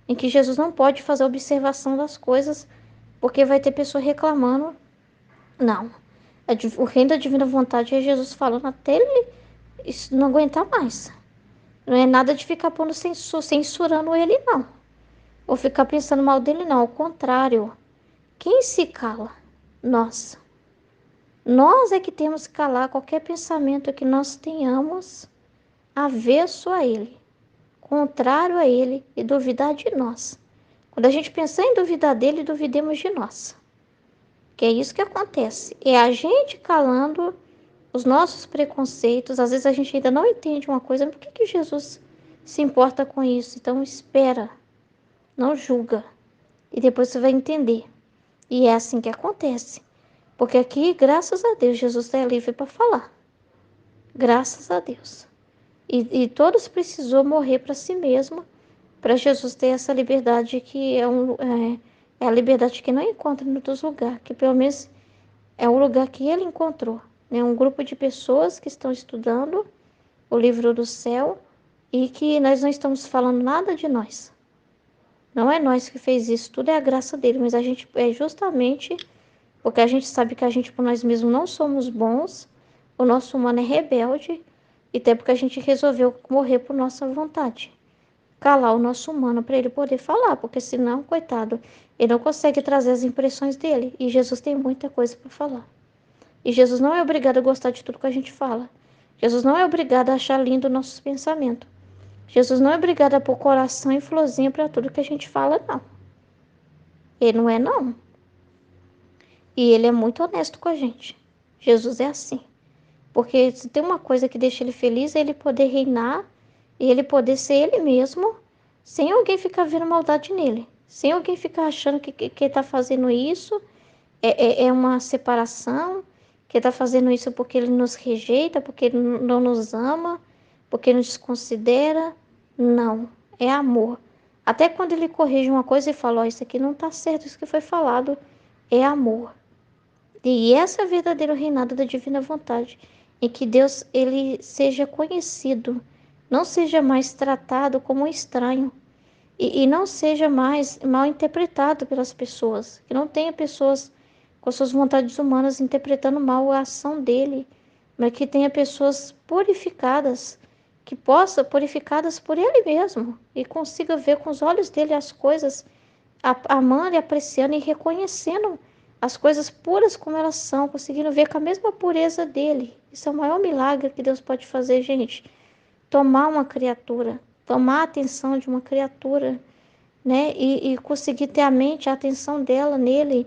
Em que Jesus não pode fazer observação das coisas, porque vai ter pessoa reclamando. Não. O reino da divina vontade é Jesus falando até ele isso não aguentar mais. Não é nada de ficar pondo censurando ele, não. Ou ficar pensando mal dele, não. Ao contrário. Quem se cala? Nós. Nós é que temos que calar qualquer pensamento que nós tenhamos avesso a ele, contrário a ele e duvidar de nós. Quando a gente pensar em duvidar dele, duvidemos de nós. Que é isso que acontece. É a gente calando os nossos preconceitos. Às vezes a gente ainda não entende uma coisa, mas por que Jesus se importa com isso? Então espera, não julga. E depois você vai entender. E é assim que acontece. Porque aqui, graças a Deus, Jesus é livre para falar. Graças a Deus. E todos precisou morrer para si mesmo, para Jesus ter essa liberdade que é a liberdade que não encontra em outros lugares, que pelo menos é o lugar que ele encontrou. Né? Um grupo de pessoas que estão estudando o livro do céu e que nós não estamos falando nada de nós. Não é nós que fez isso, tudo é a graça dele, mas a gente é justamente porque a gente sabe que a gente por nós mesmos não somos bons, o nosso humano é rebelde, e até porque a gente resolveu morrer por nossa vontade. Calar o nosso humano para ele poder falar, porque senão, coitado, ele não consegue trazer as impressões dele, e Jesus tem muita coisa para falar. E Jesus não é obrigado a gostar de tudo que a gente fala. Jesus não é obrigado a achar lindo nossos pensamentos. Jesus não é obrigado a pôr coração e florzinha para tudo que a gente fala, não. Ele não é, não. E ele é muito honesto com a gente. Jesus é assim. Porque se tem uma coisa que deixa ele feliz é ele poder reinar e ele poder ser ele mesmo, sem alguém ficar vendo maldade nele. Sem alguém ficar achando que está fazendo isso é uma separação, que está fazendo isso porque ele nos rejeita, porque ele não nos ama, porque nos desconsidera. Não, é amor. Até quando ele corrige uma coisa e fala, oh, isso aqui não está certo, isso que foi falado, é amor. E essa é o verdadeiro reinado da divina vontade, em que Deus ele seja conhecido, não seja mais tratado como um estranho e não seja mais mal interpretado pelas pessoas, que não tenha pessoas com suas vontades humanas interpretando mal a ação dele, mas que tenha pessoas purificadas, que possa purificadas por ele mesmo e consiga ver com os olhos dele as coisas, amando e apreciando e reconhecendo as coisas puras como elas são, conseguindo ver com a mesma pureza dele. Isso é o maior milagre que Deus pode fazer, gente. Tomar uma criatura, tomar a atenção de uma criatura, né? E conseguir ter a mente, a atenção dela nele,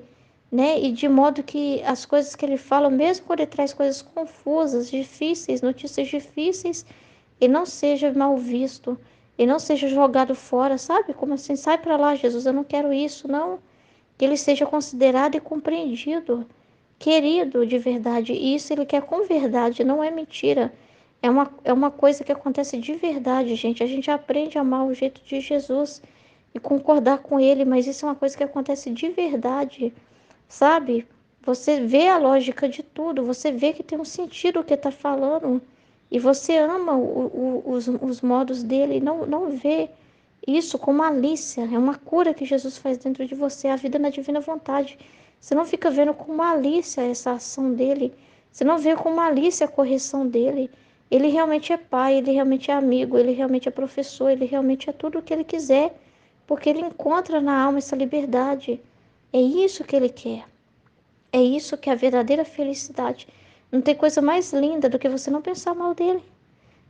né? E de modo que as coisas que ele fala, mesmo quando ele traz coisas confusas, difíceis, notícias difíceis, ele não seja mal visto, ele não seja jogado fora, sabe? Como assim, sai para lá, Jesus, eu não quero isso, não. Que ele seja considerado e compreendido, querido de verdade. E isso ele quer com verdade, não é mentira. É uma coisa que acontece de verdade, gente. A gente aprende a amar o jeito de Jesus e concordar com ele, mas isso é uma coisa que acontece de verdade, sabe? Você vê a lógica de tudo, você vê que tem um sentido o que está falando, e você ama os modos dele, não vê isso com malícia. É uma cura que Jesus faz dentro de você, a vida na divina vontade. Você não fica vendo com malícia essa ação dele, você não vê com malícia a correção dele. Ele realmente é pai, ele realmente é amigo, ele realmente é professor, ele realmente é tudo o que ele quiser, porque ele encontra na alma essa liberdade. É isso que ele quer. É isso que é a verdadeira felicidade. Não tem coisa mais linda do que você não pensar mal dele.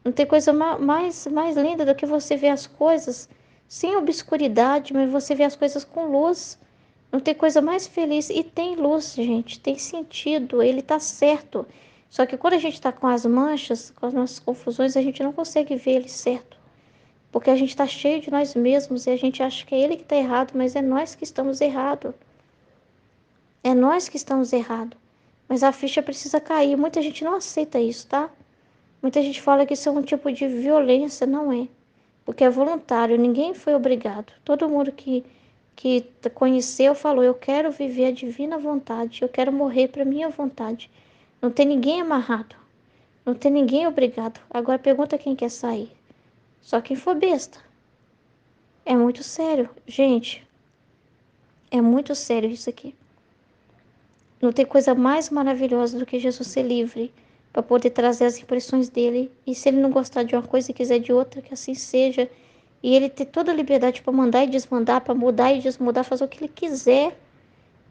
Não tem coisa mais linda do que você ver as coisas sem obscuridade, mas você vê as coisas com luz. Não tem coisa mais feliz. E tem luz, gente, tem sentido, ele está certo. Só que quando a gente está com as manchas, com as nossas confusões, a gente não consegue ver ele certo. Porque a gente está cheio de nós mesmos e a gente acha que é ele que está errado, mas é nós que estamos errados. É nós que estamos errados. Mas a ficha precisa cair. Muita gente não aceita isso, tá? Muita gente fala que isso é um tipo de violência. Não é. Porque é voluntário. Ninguém foi obrigado. Todo mundo que conheceu falou: eu quero viver a divina vontade. Eu quero morrer para minha vontade. Não tem ninguém amarrado. Não tem ninguém obrigado. Agora pergunta quem quer sair. Só quem for besta. É muito sério. Gente, é muito sério isso aqui. Não tem coisa mais maravilhosa do que Jesus ser livre para poder trazer as impressões dele. E se ele não gostar de uma coisa e quiser de outra, que assim seja. E ele ter toda a liberdade para mandar e desmandar, para mudar e desmudar, fazer o que ele quiser.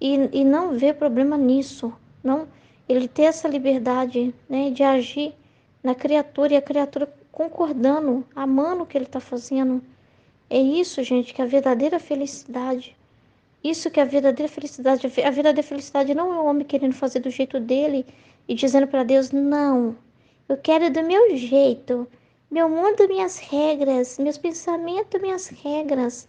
E não ver problema nisso. Não, ele ter essa liberdade, né, de agir na criatura e a criatura concordando, amando o que ele está fazendo. É isso, gente, que é a verdadeira felicidade. Isso que é a verdadeira felicidade. A verdadeira felicidade não é o homem querendo fazer do jeito dele e dizendo para Deus: não, eu quero do meu jeito, meu mundo, minhas regras, meus pensamentos, minhas regras.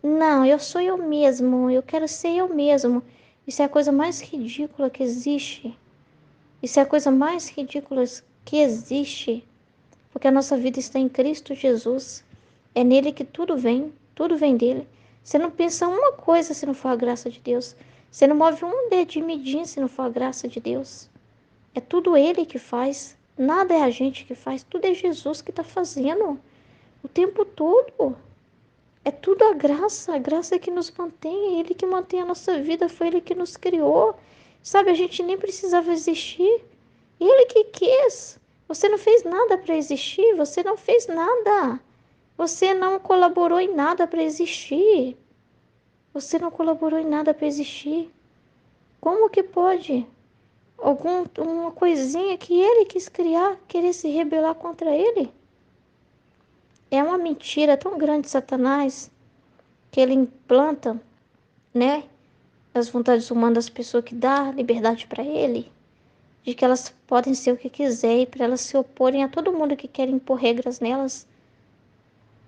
Não, eu sou eu mesmo, eu quero ser eu mesmo. Isso é a coisa mais ridícula que existe. Isso é a coisa mais ridícula que existe. Porque a nossa vida está em Cristo Jesus. É nele que tudo vem dele. Você não pensa uma coisa se não for a graça de Deus. Você não move um dedinho midinho se não for a graça de Deus. É tudo ele que faz. Nada é a gente que faz. Tudo é Jesus que está fazendo. O tempo todo. É tudo a graça que nos mantém, é Ele que mantém a nossa vida, foi Ele que nos criou. Sabe, a gente nem precisava existir. Ele que quis. Você não fez nada para existir, você não fez nada. Você não colaborou em nada para existir. Você não colaborou em nada para existir. Como que pode uma coisinha que Ele quis criar, querer se rebelar contra Ele? É uma mentira tão grande, Satanás, que ele implanta, né, as vontades humanas das pessoas, que dá liberdade para ele, de que elas podem ser o que quiser e para elas se oporem a todo mundo que quer impor regras nelas.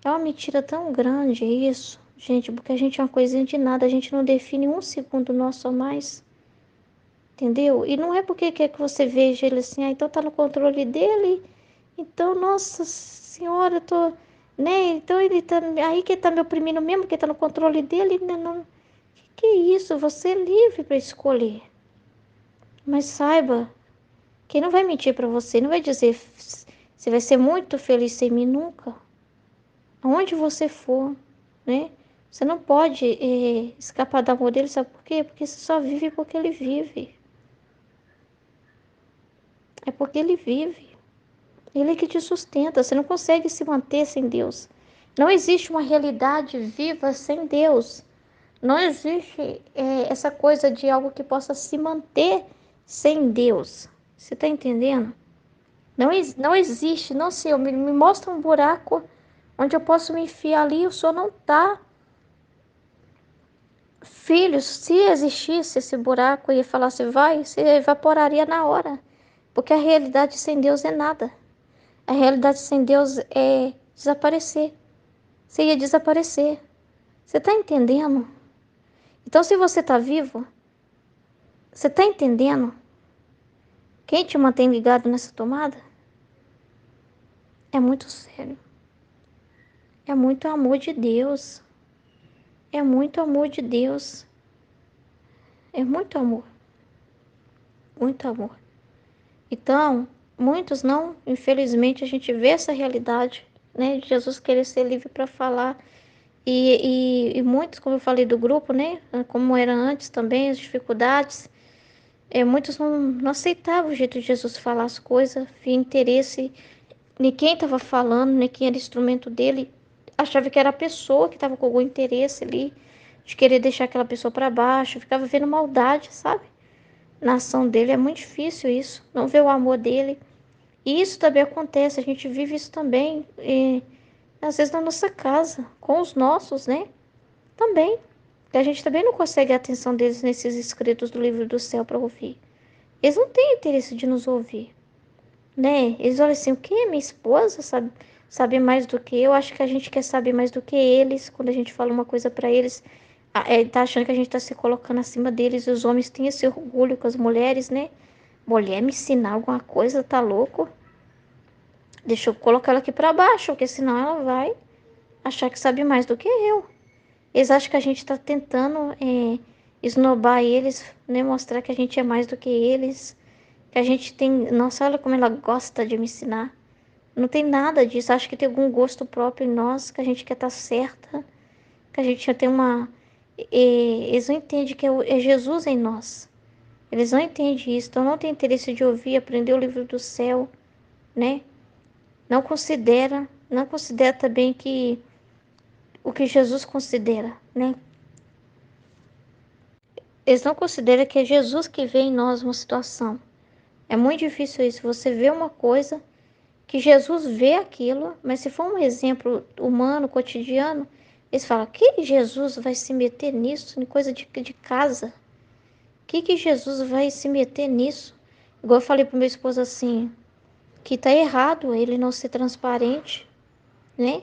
É uma mentira tão grande isso, gente, porque a gente é uma coisinha de nada, a gente não define um segundo nosso a mais, entendeu? E não é porque quer que você veja ele assim, então tá no controle dele, então, nossa senhora, eu tô, né, então ele tá, aí que tá me oprimindo mesmo, que tá no controle dele, né, não. Que isso, você é livre para escolher. Mas saiba que não vai mentir para você, não vai dizer você vai ser muito feliz sem mim nunca. Aonde você for, né? Você não pode escapar do amor dele, sabe por quê? Porque você só vive porque ele vive. É porque ele vive. Ele é que te sustenta. Você não consegue se manter sem Deus. Não existe uma realidade viva sem Deus. Não existe essa coisa de algo que possa se manter sem Deus. Você está entendendo? Não existe. Não sei, me mostra um buraco onde eu posso me enfiar ali, o Senhor não está. Filhos, se existisse esse buraco e falasse vai, você evaporaria na hora. Porque a realidade sem Deus é nada. A realidade sem Deus é desaparecer. Você ia desaparecer. Você está entendendo? Então, se você está vivo, você está entendendo? Quem te mantém ligado nessa tomada? É muito sério. É muito amor de Deus. É muito amor de Deus. É muito amor. Muito amor. Então, muitos não, infelizmente, a gente vê essa realidade, né? De Jesus querer ser livre para falar. E muitos, como eu falei do grupo, né? Como era antes também, as dificuldades. Muitos não aceitavam o jeito de Jesus falar as coisas, via interesse. Nem quem estava falando, nem quem era instrumento dele, achava que era a pessoa que estava com algum interesse ali, de querer deixar aquela pessoa para baixo, ficava vendo maldade, sabe? Na ação dele é muito difícil isso, não ver o amor dele. E isso também acontece, a gente vive isso também, às vezes na nossa casa, com os nossos, né? Também. Que a gente também não consegue a atenção deles nesses escritos do livro do céu para ouvir. Eles não têm interesse de nos ouvir, né? Eles olham assim, o quê? Minha esposa sabe mais do que eu? Acho que a gente quer saber mais do que eles. Quando a gente fala uma coisa para eles, tá achando que a gente tá se colocando acima deles. E os homens têm esse orgulho com as mulheres, né? Mulher me ensinar alguma coisa, tá louco? Deixa eu colocar ela aqui para baixo, porque senão ela vai achar que sabe mais do que eu. Eles acham que a gente tá tentando esnobar eles, né? Mostrar que a gente é mais do que eles. Que a gente tem... Nossa, olha como ela gosta de me ensinar. Não tem nada disso. Acho que tem algum gosto próprio em nós, que a gente quer estar certa, que a gente já tem uma... eles não entendem que é Jesus em nós. Eles não entendem isso. Então não tem interesse de ouvir, aprender o livro do céu, né? Não considera também que o que Jesus considera, né? Eles não consideram que é Jesus que vê em nós uma situação. É muito difícil isso. Você vê uma coisa que Jesus vê aquilo, mas se for um exemplo humano, cotidiano, eles falam, que Jesus vai se meter nisso, em coisa de casa? Que Jesus vai se meter nisso? Igual eu falei pro meu esposo assim, que tá errado ele não ser transparente, né?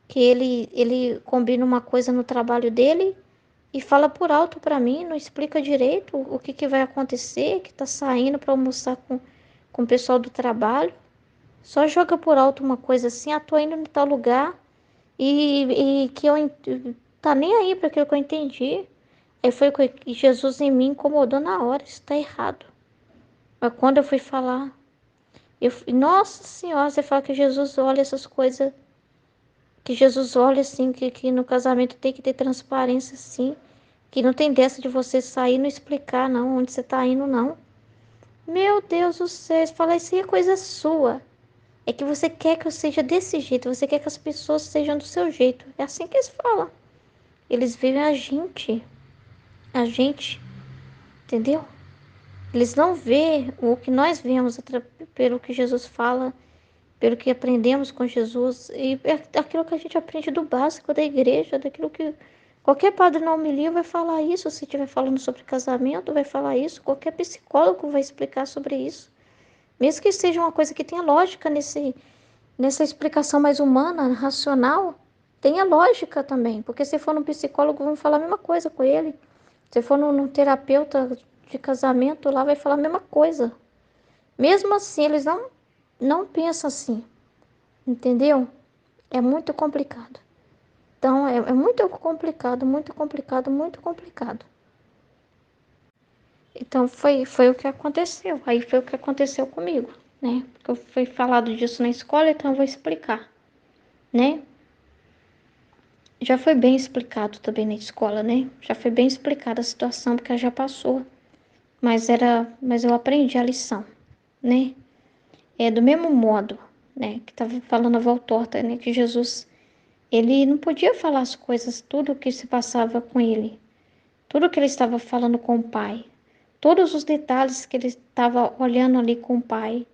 Que ele combina uma coisa no trabalho dele e fala por alto para mim, não explica direito o que, que vai acontecer, que tá saindo para almoçar com o pessoal do trabalho. Só joga por alto uma coisa assim, tô indo em tal lugar e que tá nem aí para aquilo que eu entendi. Aí foi que Jesus em mim incomodou na hora, isso tá errado. Mas quando eu fui falar, nossa Senhora, você fala que Jesus olha essas coisas, que Jesus olha assim, que no casamento tem que ter transparência sim, que não tem dessa de você sair e não explicar não, onde você tá indo não. Meu Deus do céu, você fala, isso aí é coisa sua. É que você quer que eu seja desse jeito, você quer que as pessoas sejam do seu jeito. É assim que eles falam. Eles vivem a gente, entendeu? Eles não vê o que nós vemos pelo que Jesus fala, pelo que aprendemos com Jesus, e é aquilo que a gente aprende do básico da igreja, daquilo que qualquer padre na homilia vai falar isso, se estiver falando sobre casamento, vai falar isso, qualquer psicólogo vai explicar sobre isso. Mesmo que seja uma coisa que tenha lógica nessa explicação mais humana, racional, tenha lógica também, porque se for num psicólogo, vão falar a mesma coisa com ele. Se for num terapeuta de casamento, lá vai falar a mesma coisa. Mesmo assim, eles não pensam assim, entendeu? É muito complicado. Então, é muito complicado, muito complicado, muito complicado. Então, foi o que aconteceu. Aí foi o que aconteceu comigo, né? Porque eu fui falado disso na escola, então eu vou explicar, né? Já foi bem explicado também na escola, né? Já foi bem explicada a situação, porque já passou. Mas eu aprendi a lição, né? É do mesmo modo, né? Que estava falando a Valtorta, né? Que Jesus, ele não podia falar as coisas, tudo o que se passava com ele, tudo que ele estava falando com o Pai, todos os detalhes que ele estava olhando ali com o Pai,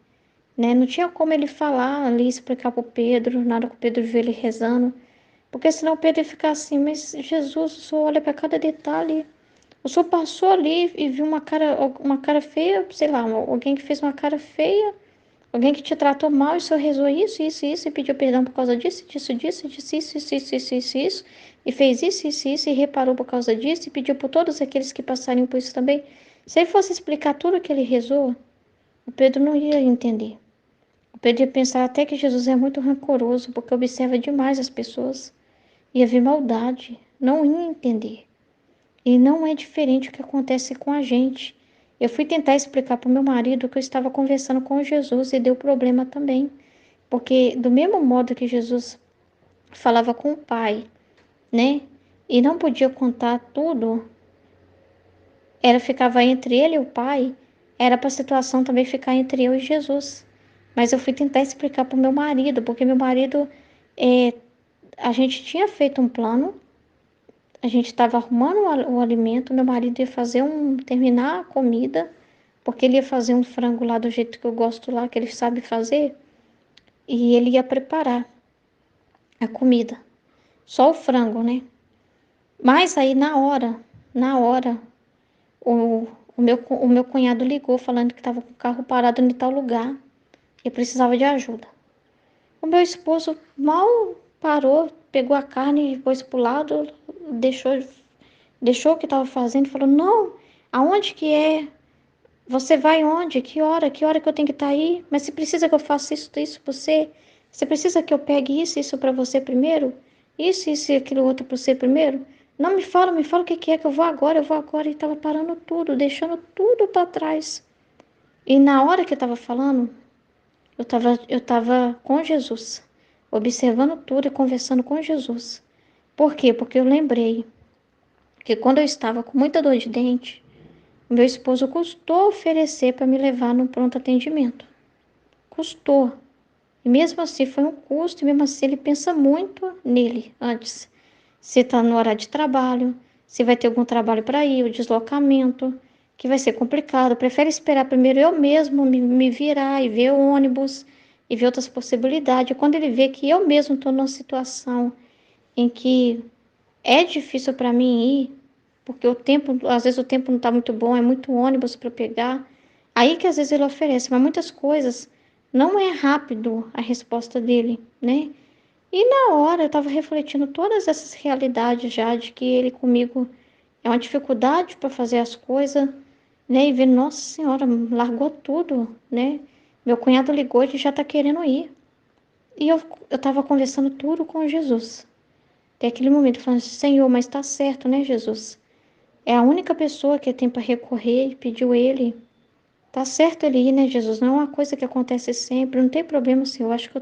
né? Não tinha como ele falar ali, explicar para o Pedro, nada que o Pedro viu ele rezando, porque senão o Pedro ia ficar assim, mas Jesus, o senhor olha para cada detalhe. O senhor passou ali e viu uma cara feia, sei lá, alguém que fez uma cara feia, alguém que te tratou mal e o senhor rezou isso, e pediu perdão por causa disso, isso, e fez isso, e reparou por causa disso, e pediu por todos aqueles que passariam por isso também. Se ele fosse explicar tudo que ele rezou, o Pedro não ia entender. O Pedro ia pensar até que Jesus é muito rancoroso, porque observa demais as pessoas. Ia ver maldade, não ia entender. E não é diferente o que acontece com a gente. Eu fui tentar explicar para o meu marido que eu estava conversando com Jesus e deu problema também. Porque do mesmo modo que Jesus falava com o Pai, né? E não podia contar tudo, ficava entre ele e o Pai, era para a situação também ficar entre eu e Jesus. Mas eu fui tentar explicar para o meu marido, porque meu marido, é, a gente tinha feito um plano. A gente estava arrumando o alimento, meu marido ia terminar a comida, porque ele ia fazer um frango lá do jeito que eu gosto lá, que ele sabe fazer, e ele ia preparar a comida. Só o frango, né? Mas aí na hora, o, o meu cunhado ligou falando que estava com o carro parado em tal lugar e precisava de ajuda. O meu esposo mal parou, pegou a carne e pôs pro lado, deixou o que estava fazendo e falou: Não, aonde que é? Você vai onde? Que hora? Que hora que eu tenho que estar aí? Mas você precisa que eu faça isso para você? Você precisa que eu pegue isso para você primeiro? Isso e aquilo outro para você primeiro? Não, me fala o que é que eu vou agora. E estava parando tudo, deixando tudo para trás. E na hora que eu estava falando, eu tava com Jesus, observando tudo e conversando com Jesus. Por quê? Porque eu lembrei que quando eu estava com muita dor de dente, meu esposo custou oferecer para me levar no pronto atendimento. Custou. E mesmo assim foi um custo, e mesmo assim ele pensa muito nele antes. Se está no horário de trabalho, se vai ter algum trabalho para ir, o deslocamento, que vai ser complicado. Prefere esperar primeiro eu mesmo me virar e ver o ônibus e ver outras possibilidades. Quando ele vê que eu mesmo estou numa situação em que é difícil para mim ir, porque às vezes o tempo não está muito bom, é muito ônibus para pegar. Aí que às vezes ele oferece, mas muitas coisas não é rápido a resposta dele, né? E na hora eu estava refletindo todas essas realidades já de que ele comigo É uma dificuldade para fazer as coisas, né? E ver, nossa senhora, largou tudo, né? Meu cunhado ligou e já está querendo ir. E eu estava conversando tudo com Jesus. Até aquele momento, falando assim, Senhor, mas está certo, né, Jesus? É a única pessoa que tem para recorrer e pediu ele. Tá certo ele ir, né, Jesus? Não é uma coisa que acontece sempre, não tem problema, Senhor. Eu acho que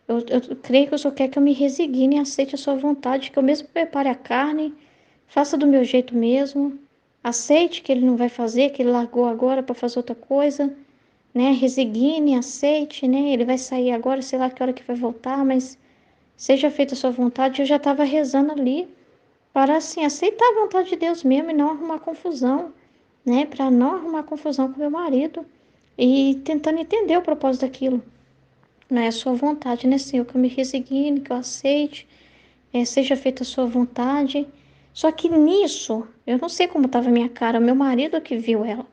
eu creio que o Senhor quer que eu me resigne e aceite a sua vontade, que eu mesmo prepare a carne, faça do meu jeito mesmo, aceite que ele não vai fazer, que ele largou agora para fazer outra coisa, né? Resigne, aceite, né? Ele vai sair agora, sei lá que hora que vai voltar, mas seja feita a sua vontade. Eu já estava rezando ali para, assim, aceitar a vontade de Deus mesmo e não arrumar confusão, né? Para não arrumar confusão com meu marido e tentando entender o propósito daquilo. Não é a sua vontade, né, Senhor? Que eu me resigne, que eu aceite, seja feita a sua vontade. Só que nisso, eu não sei como estava a minha cara, meu marido que viu ela.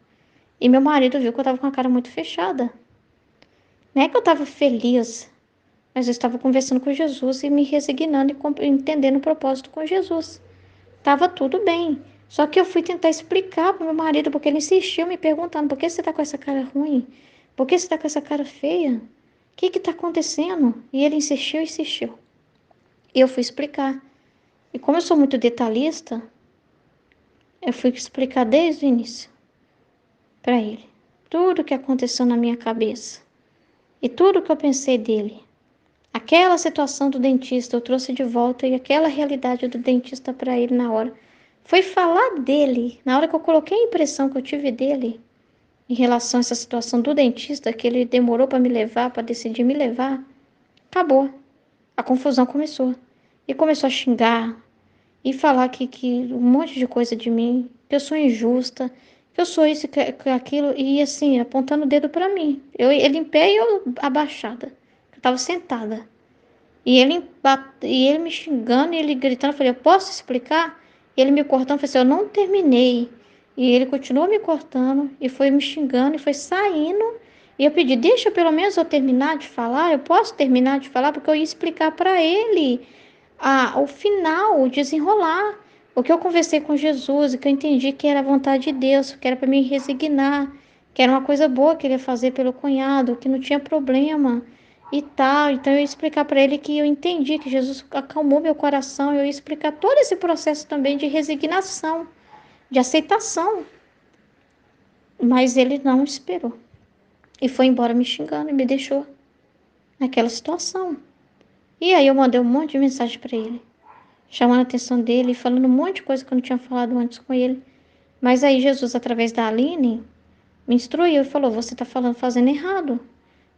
E meu marido viu que eu estava com a cara muito fechada. Não é que eu estava feliz, mas eu estava conversando com Jesus e me resignando e entendendo o propósito com Jesus. Tava tudo bem. Só que eu fui tentar explicar para meu marido, porque ele insistiu me perguntando: por que você tá com essa cara ruim? Por que você tá com essa cara feia? O que que tá acontecendo? E ele insistiu, insistiu. E eu fui explicar. E como eu sou muito detalhista, eu fui explicar desde o início para ele. Tudo que aconteceu na minha cabeça. E tudo que eu pensei dele. Aquela situação do dentista eu trouxe de volta e aquela realidade do dentista para ele na hora. Foi falar dele, na hora que eu coloquei a impressão que eu tive dele em relação a essa situação do dentista, que ele demorou para me levar, para decidir me levar, acabou. A confusão começou. E começou a xingar e falar que um monte de coisa de mim, que eu sou injusta, que eu sou isso, que aquilo, e assim, apontando o dedo para mim. Ele em pé e eu abaixada. Eu estava sentada. E ele me xingando e ele gritando. Eu falei, eu posso explicar? E ele me cortando. Eu falei assim, eu não terminei. E ele continuou me cortando e foi me xingando e foi saindo. E eu pedi, deixa pelo menos eu terminar de falar. Eu posso terminar de falar? Porque eu ia explicar para ele o final, o desenrolar. O que eu conversei com Jesus e que eu entendi que era a vontade de Deus, que era para me resignar, que era uma coisa boa que ele ia fazer pelo cunhado, que não tinha problema e tal. Então eu ia explicar para ele que eu entendi que Jesus acalmou meu coração. Eu ia explicar todo esse processo também de resignação, de aceitação. Mas ele não esperou e foi embora me xingando e me deixou naquela situação. E aí eu mandei um monte de mensagem para ele, chamando a atenção dele, falando um monte de coisa que eu não tinha falado antes com ele. Mas aí Jesus, através da Aline, me instruiu e falou: você está falando, fazendo errado.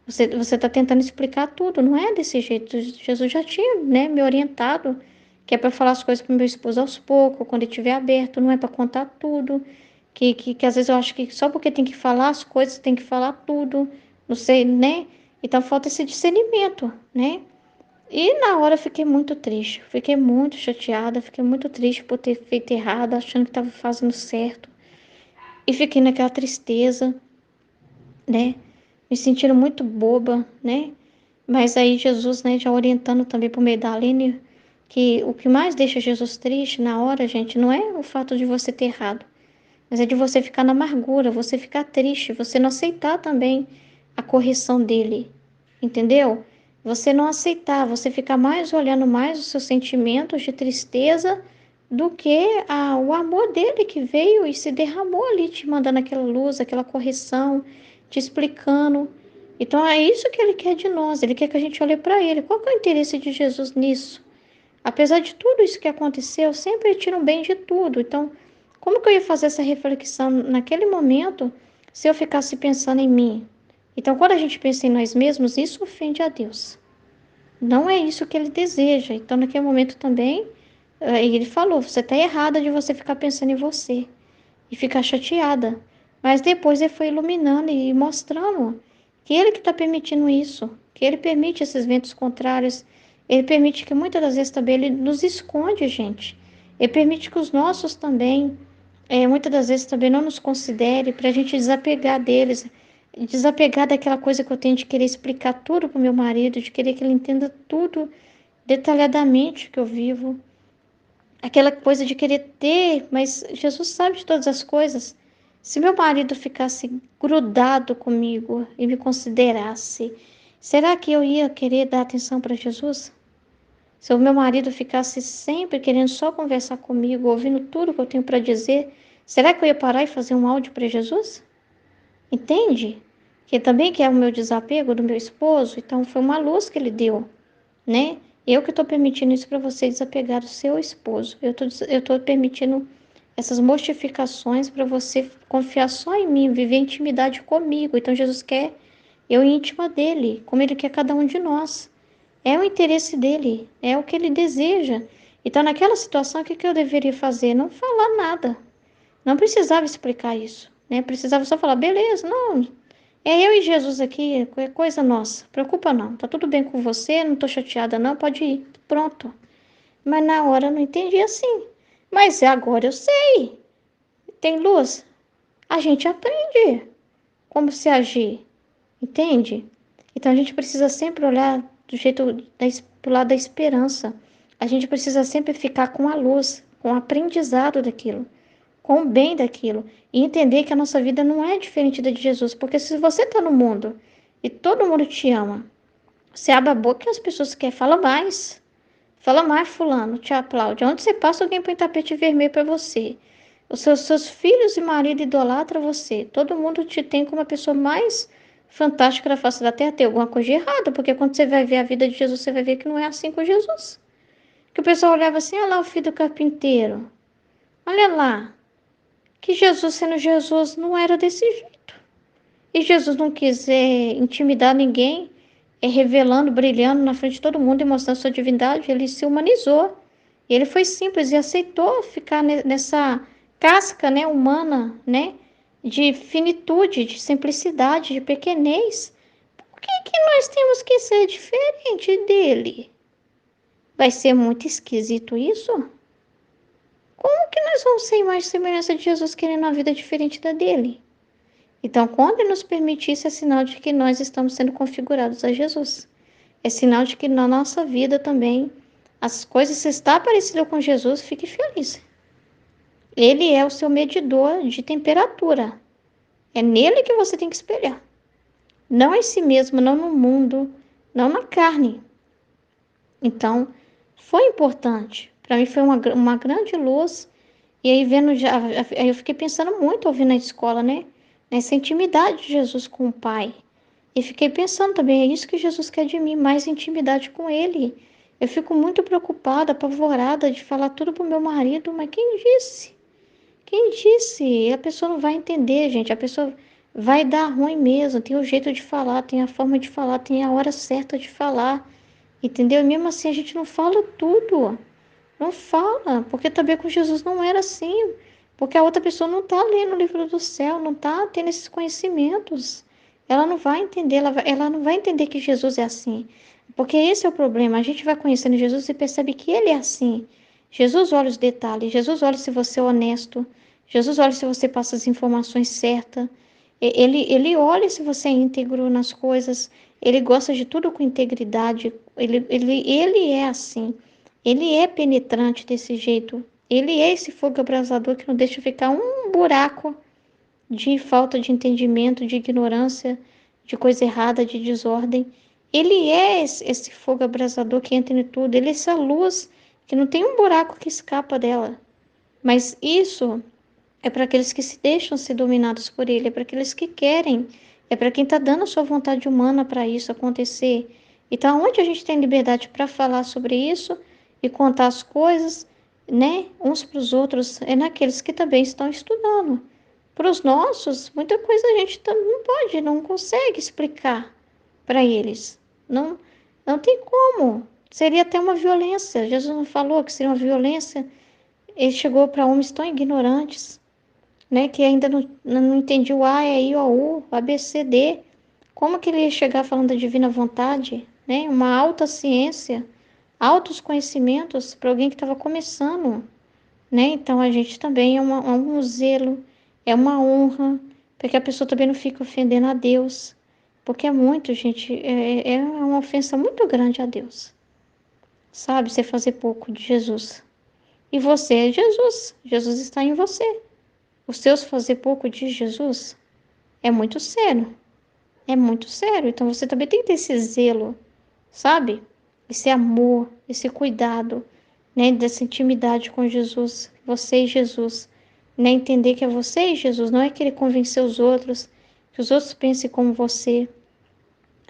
Você está tentando explicar tudo, não é desse jeito. Jesus já tinha, né, me orientado que é para falar as coisas para meu esposo aos poucos, quando ele estiver aberto, não é para contar tudo. Que às vezes eu acho que só porque tem que falar as coisas, tem que falar tudo, não sei, né? Então falta esse discernimento, né? E na hora eu fiquei muito triste, fiquei muito chateada, fiquei muito triste por ter feito errado, achando que estava fazendo certo. E fiquei naquela tristeza, né? Me sentindo muito boba, né? Mas aí Jesus, né, já orientando também por meio da Aline, que o que mais deixa Jesus triste na hora, gente, não é o fato de você ter errado, mas é de você ficar na amargura, você ficar triste, você não aceitar também a correção dele, entendeu? Você não aceitar, você ficar mais olhando mais os seus sentimentos de tristeza do que o amor dele que veio e se derramou ali, te mandando aquela luz, aquela correção, te explicando. Então é isso que ele quer de nós, ele quer que a gente olhe para ele. Qual que é o interesse de Jesus nisso? Apesar de tudo isso que aconteceu, sempre tira um bem de tudo. Então, como que eu ia fazer essa reflexão naquele momento se eu ficasse pensando em mim? Então, quando a gente pensa em nós mesmos, isso ofende a Deus. Não é isso que ele deseja. Então, naquele momento também, ele falou: você está errada de você ficar pensando em você e ficar chateada. Mas depois ele foi iluminando e mostrando que ele que está permitindo isso, que ele permite esses ventos contrários, ele permite que muitas das vezes também ele nos esconde, gente. Ele permite que os nossos também, muitas das vezes também não nos considere, para a gente desapegar deles, desapegar daquela coisa que eu tenho de querer explicar tudo para o meu marido, de querer que ele entenda tudo detalhadamente que eu vivo. aquela coisa de querer ter, mas Jesus sabe de todas as coisas. Se meu marido ficasse grudado comigo e me considerasse, será que eu ia querer dar atenção para Jesus? Se o meu marido ficasse sempre querendo só conversar comigo, ouvindo tudo que eu tenho para dizer, será que eu ia parar e fazer um áudio para Jesus? Entende? Que também que é o meu desapego do meu esposo, então foi uma luz que ele deu, né? Eu que estou permitindo isso para você desapegar do seu esposo. Eu tô permitindo essas mortificações para você confiar só em mim, viver intimidade comigo. Então Jesus quer eu íntima dele, como ele quer cada um de nós. É o interesse dele, é o que ele deseja. Então, naquela situação, o que eu deveria fazer? Não falar nada. Não precisava explicar isso, né? Precisava só falar, beleza, não, é eu e Jesus aqui, é coisa nossa, preocupa não, tá tudo bem com você, não tô chateada não, pode ir, pronto. Mas na hora eu não entendi assim. Mas agora eu sei. Tem luz? A gente aprende como se agir, entende? Então a gente precisa sempre olhar do lado da esperança. A gente precisa sempre ficar com a luz, com o aprendizado daquilo, com o bem daquilo. E entender que a nossa vida não é diferente da de Jesus. Porque se você está no mundo e todo mundo te ama, você abre a boca e as pessoas querem falar mais. Fala mais, fulano, te aplaude. Onde você passa, alguém põe tapete vermelho para você. Os seus filhos e marido idolatram você. Todo mundo te tem como a pessoa mais fantástica da face da terra. Tem alguma coisa de errada, porque quando você vai ver a vida de Jesus, você vai ver que não é assim com Jesus. Que o pessoal olhava assim, olha lá o filho do carpinteiro. Olha lá, que Jesus sendo Jesus não era desse jeito. E Jesus não quiser intimidar ninguém, revelando, brilhando na frente de todo mundo e mostrando sua divindade, ele se humanizou. E ele foi simples e aceitou ficar nessa casca, né, humana, né, de finitude, de simplicidade, de pequenez. Por que nós temos que ser diferente dele? Vai ser muito esquisito isso? Como que nós vamos ser mais semelhança de Jesus querendo uma vida diferente da dele? Então, quando ele nos permite isso, é sinal de que nós estamos sendo configurados a Jesus. É sinal de que na nossa vida também as coisas, se está parecido com Jesus, fique feliz. Ele é o seu medidor de temperatura. É nele que você tem que espelhar. Não em si mesmo, não no mundo, não na carne. Então, foi importante. Para mim foi uma grande luz. E aí vendo aí eu fiquei pensando muito ouvindo na escola, né? Nessa intimidade de Jesus com o Pai. E fiquei pensando também, é isso que Jesus quer de mim, mais intimidade com Ele. Eu fico muito preocupada, apavorada de falar tudo pro meu marido, mas quem disse? Quem disse? A pessoa não vai entender, gente. A pessoa vai dar ruim mesmo. Tem o jeito de falar, tem a forma de falar, tem a hora certa de falar. Entendeu? E mesmo assim a gente não fala tudo. Não fala, porque também com Jesus não era assim. Porque a outra pessoa não está lendo o livro do céu, não está tendo esses conhecimentos. Ela não vai entender, ela não vai entender que Jesus é assim. Porque esse é o problema. A gente vai conhecendo Jesus e percebe que ele é assim. Jesus olha os detalhes, Jesus olha se você é honesto, Jesus olha se você passa as informações certas, ele olha se você é íntegro nas coisas, ele gosta de tudo com integridade, ele é assim, ele é penetrante desse jeito, ele é esse fogo abrasador que não deixa ficar um buraco de falta de entendimento, de ignorância, de coisa errada, de desordem. Ele é esse fogo abrasador que entra em tudo, ele é essa luz que não tem um buraco que escapa dela. Mas isso é para aqueles que se deixam ser dominados por ele, é para aqueles que querem, é para quem está dando a sua vontade humana para isso acontecer. Então, onde a gente tem liberdade para falar sobre isso e contar as coisas, né, uns para os outros, é naqueles que também estão estudando. Para os nossos, muita coisa a gente não pode, não consegue explicar para eles. Não, não tem como. Seria até uma violência. Jesus não falou que seria uma violência. Ele chegou para homens tão ignorantes, né, que ainda não entendiam o A, E, I, O, U, A, B, C, D. Como que ele ia chegar falando da divina vontade, né? Uma alta ciência, altos conhecimentos para alguém que estava começando, né? Então a gente também é um zelo, é uma honra, porque a pessoa também não fica ofendendo a Deus, porque é muito, gente, é uma ofensa muito grande a Deus, sabe? Você fazer pouco de Jesus. E você é Jesus. Jesus está em você. Os seus fazer pouco de Jesus é muito sério. É muito sério. Então você também tem que ter esse zelo, sabe? Esse amor, esse cuidado, né? Dessa intimidade com Jesus. Você e Jesus. Né? Entender que é você e Jesus. Não é querer convencer os outros, que os outros pensem como você.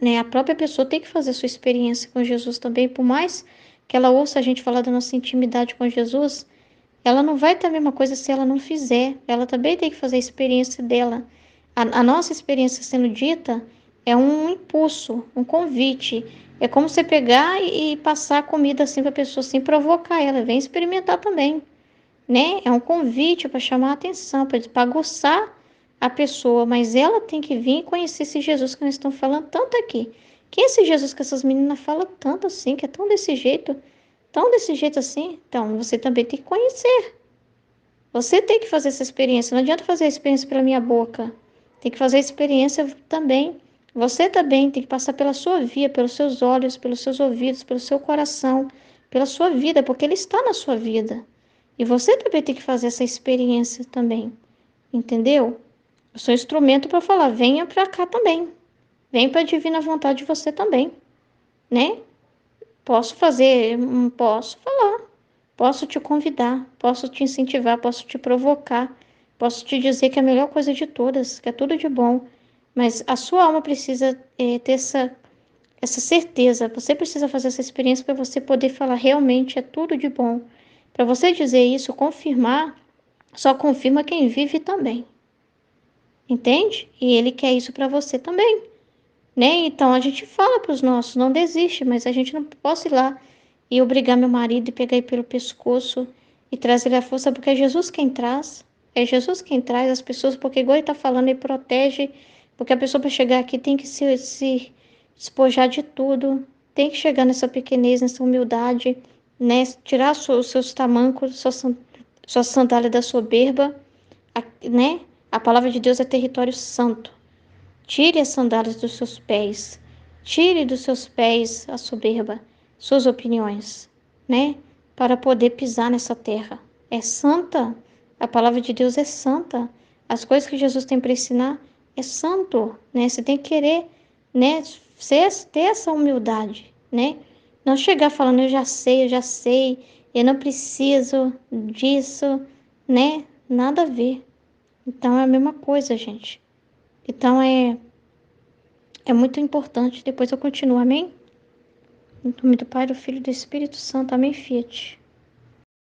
Né? A própria pessoa tem que fazer a sua experiência com Jesus também. Por mais que ela ouça a gente falar da nossa intimidade com Jesus, ela não vai ter a mesma coisa se ela não fizer. Ela também tem que fazer a experiência dela. A nossa experiência sendo dita é um impulso, um convite. É como você pegar e passar a comida assim para a pessoa, sem provocar ela. Vem experimentar também, né? É um convite para chamar a atenção, para aguçar a pessoa. Mas ela tem que vir e conhecer esse Jesus que nós estamos falando tanto aqui. Quem é esse Jesus que essas meninas falam tanto assim, que é tão desse jeito assim? Então, você também tem que conhecer. Você tem que fazer essa experiência. Não adianta fazer a experiência pela minha boca. Tem que fazer a experiência também. Você também tem que passar pela sua via, pelos seus olhos, pelos seus ouvidos, pelo seu coração, pela sua vida, porque Ele está na sua vida. E você também tem que fazer essa experiência também. Entendeu? Eu sou instrumento para falar, venha para cá também. Vem para a divina vontade de você também, né? Posso fazer, posso falar. Posso te convidar, posso te incentivar, posso te provocar, posso te dizer que é a melhor coisa de todas, que é tudo de bom. Mas a sua alma precisa ter essa certeza. Você precisa fazer essa experiência para você poder falar realmente é tudo de bom. Para você dizer isso, confirmar, só confirma quem vive também. Entende? E ele quer isso para você também. Né? Então a gente fala para os nossos, não desiste, mas a gente não pode ir lá e obrigar meu marido e pegar ele pelo pescoço e trazer ele à força, porque é Jesus quem traz. É Jesus quem traz as pessoas, porque igual ele está falando, ele protege, porque a pessoa para chegar aqui tem que se despojar de tudo, tem que chegar nessa pequenez, nessa humildade, né? Tirar os seus tamancos, sua sandália da soberba, né? A palavra de Deus é território santo. Tire as sandálias dos seus pés. Tire dos seus pés a soberba, suas opiniões, né? Para poder pisar nessa terra. É santa. A palavra de Deus é santa. As coisas que Jesus tem para ensinar é santo, né? Você tem que querer, né? Ter essa humildade, né? Não chegar falando, eu já sei, eu não preciso disso, né? Nada a ver. Então é a mesma coisa, gente. Então é muito importante. Depois eu continuo, amém? Em nome do Pai, do Filho e do Espírito Santo, amém, Fiat.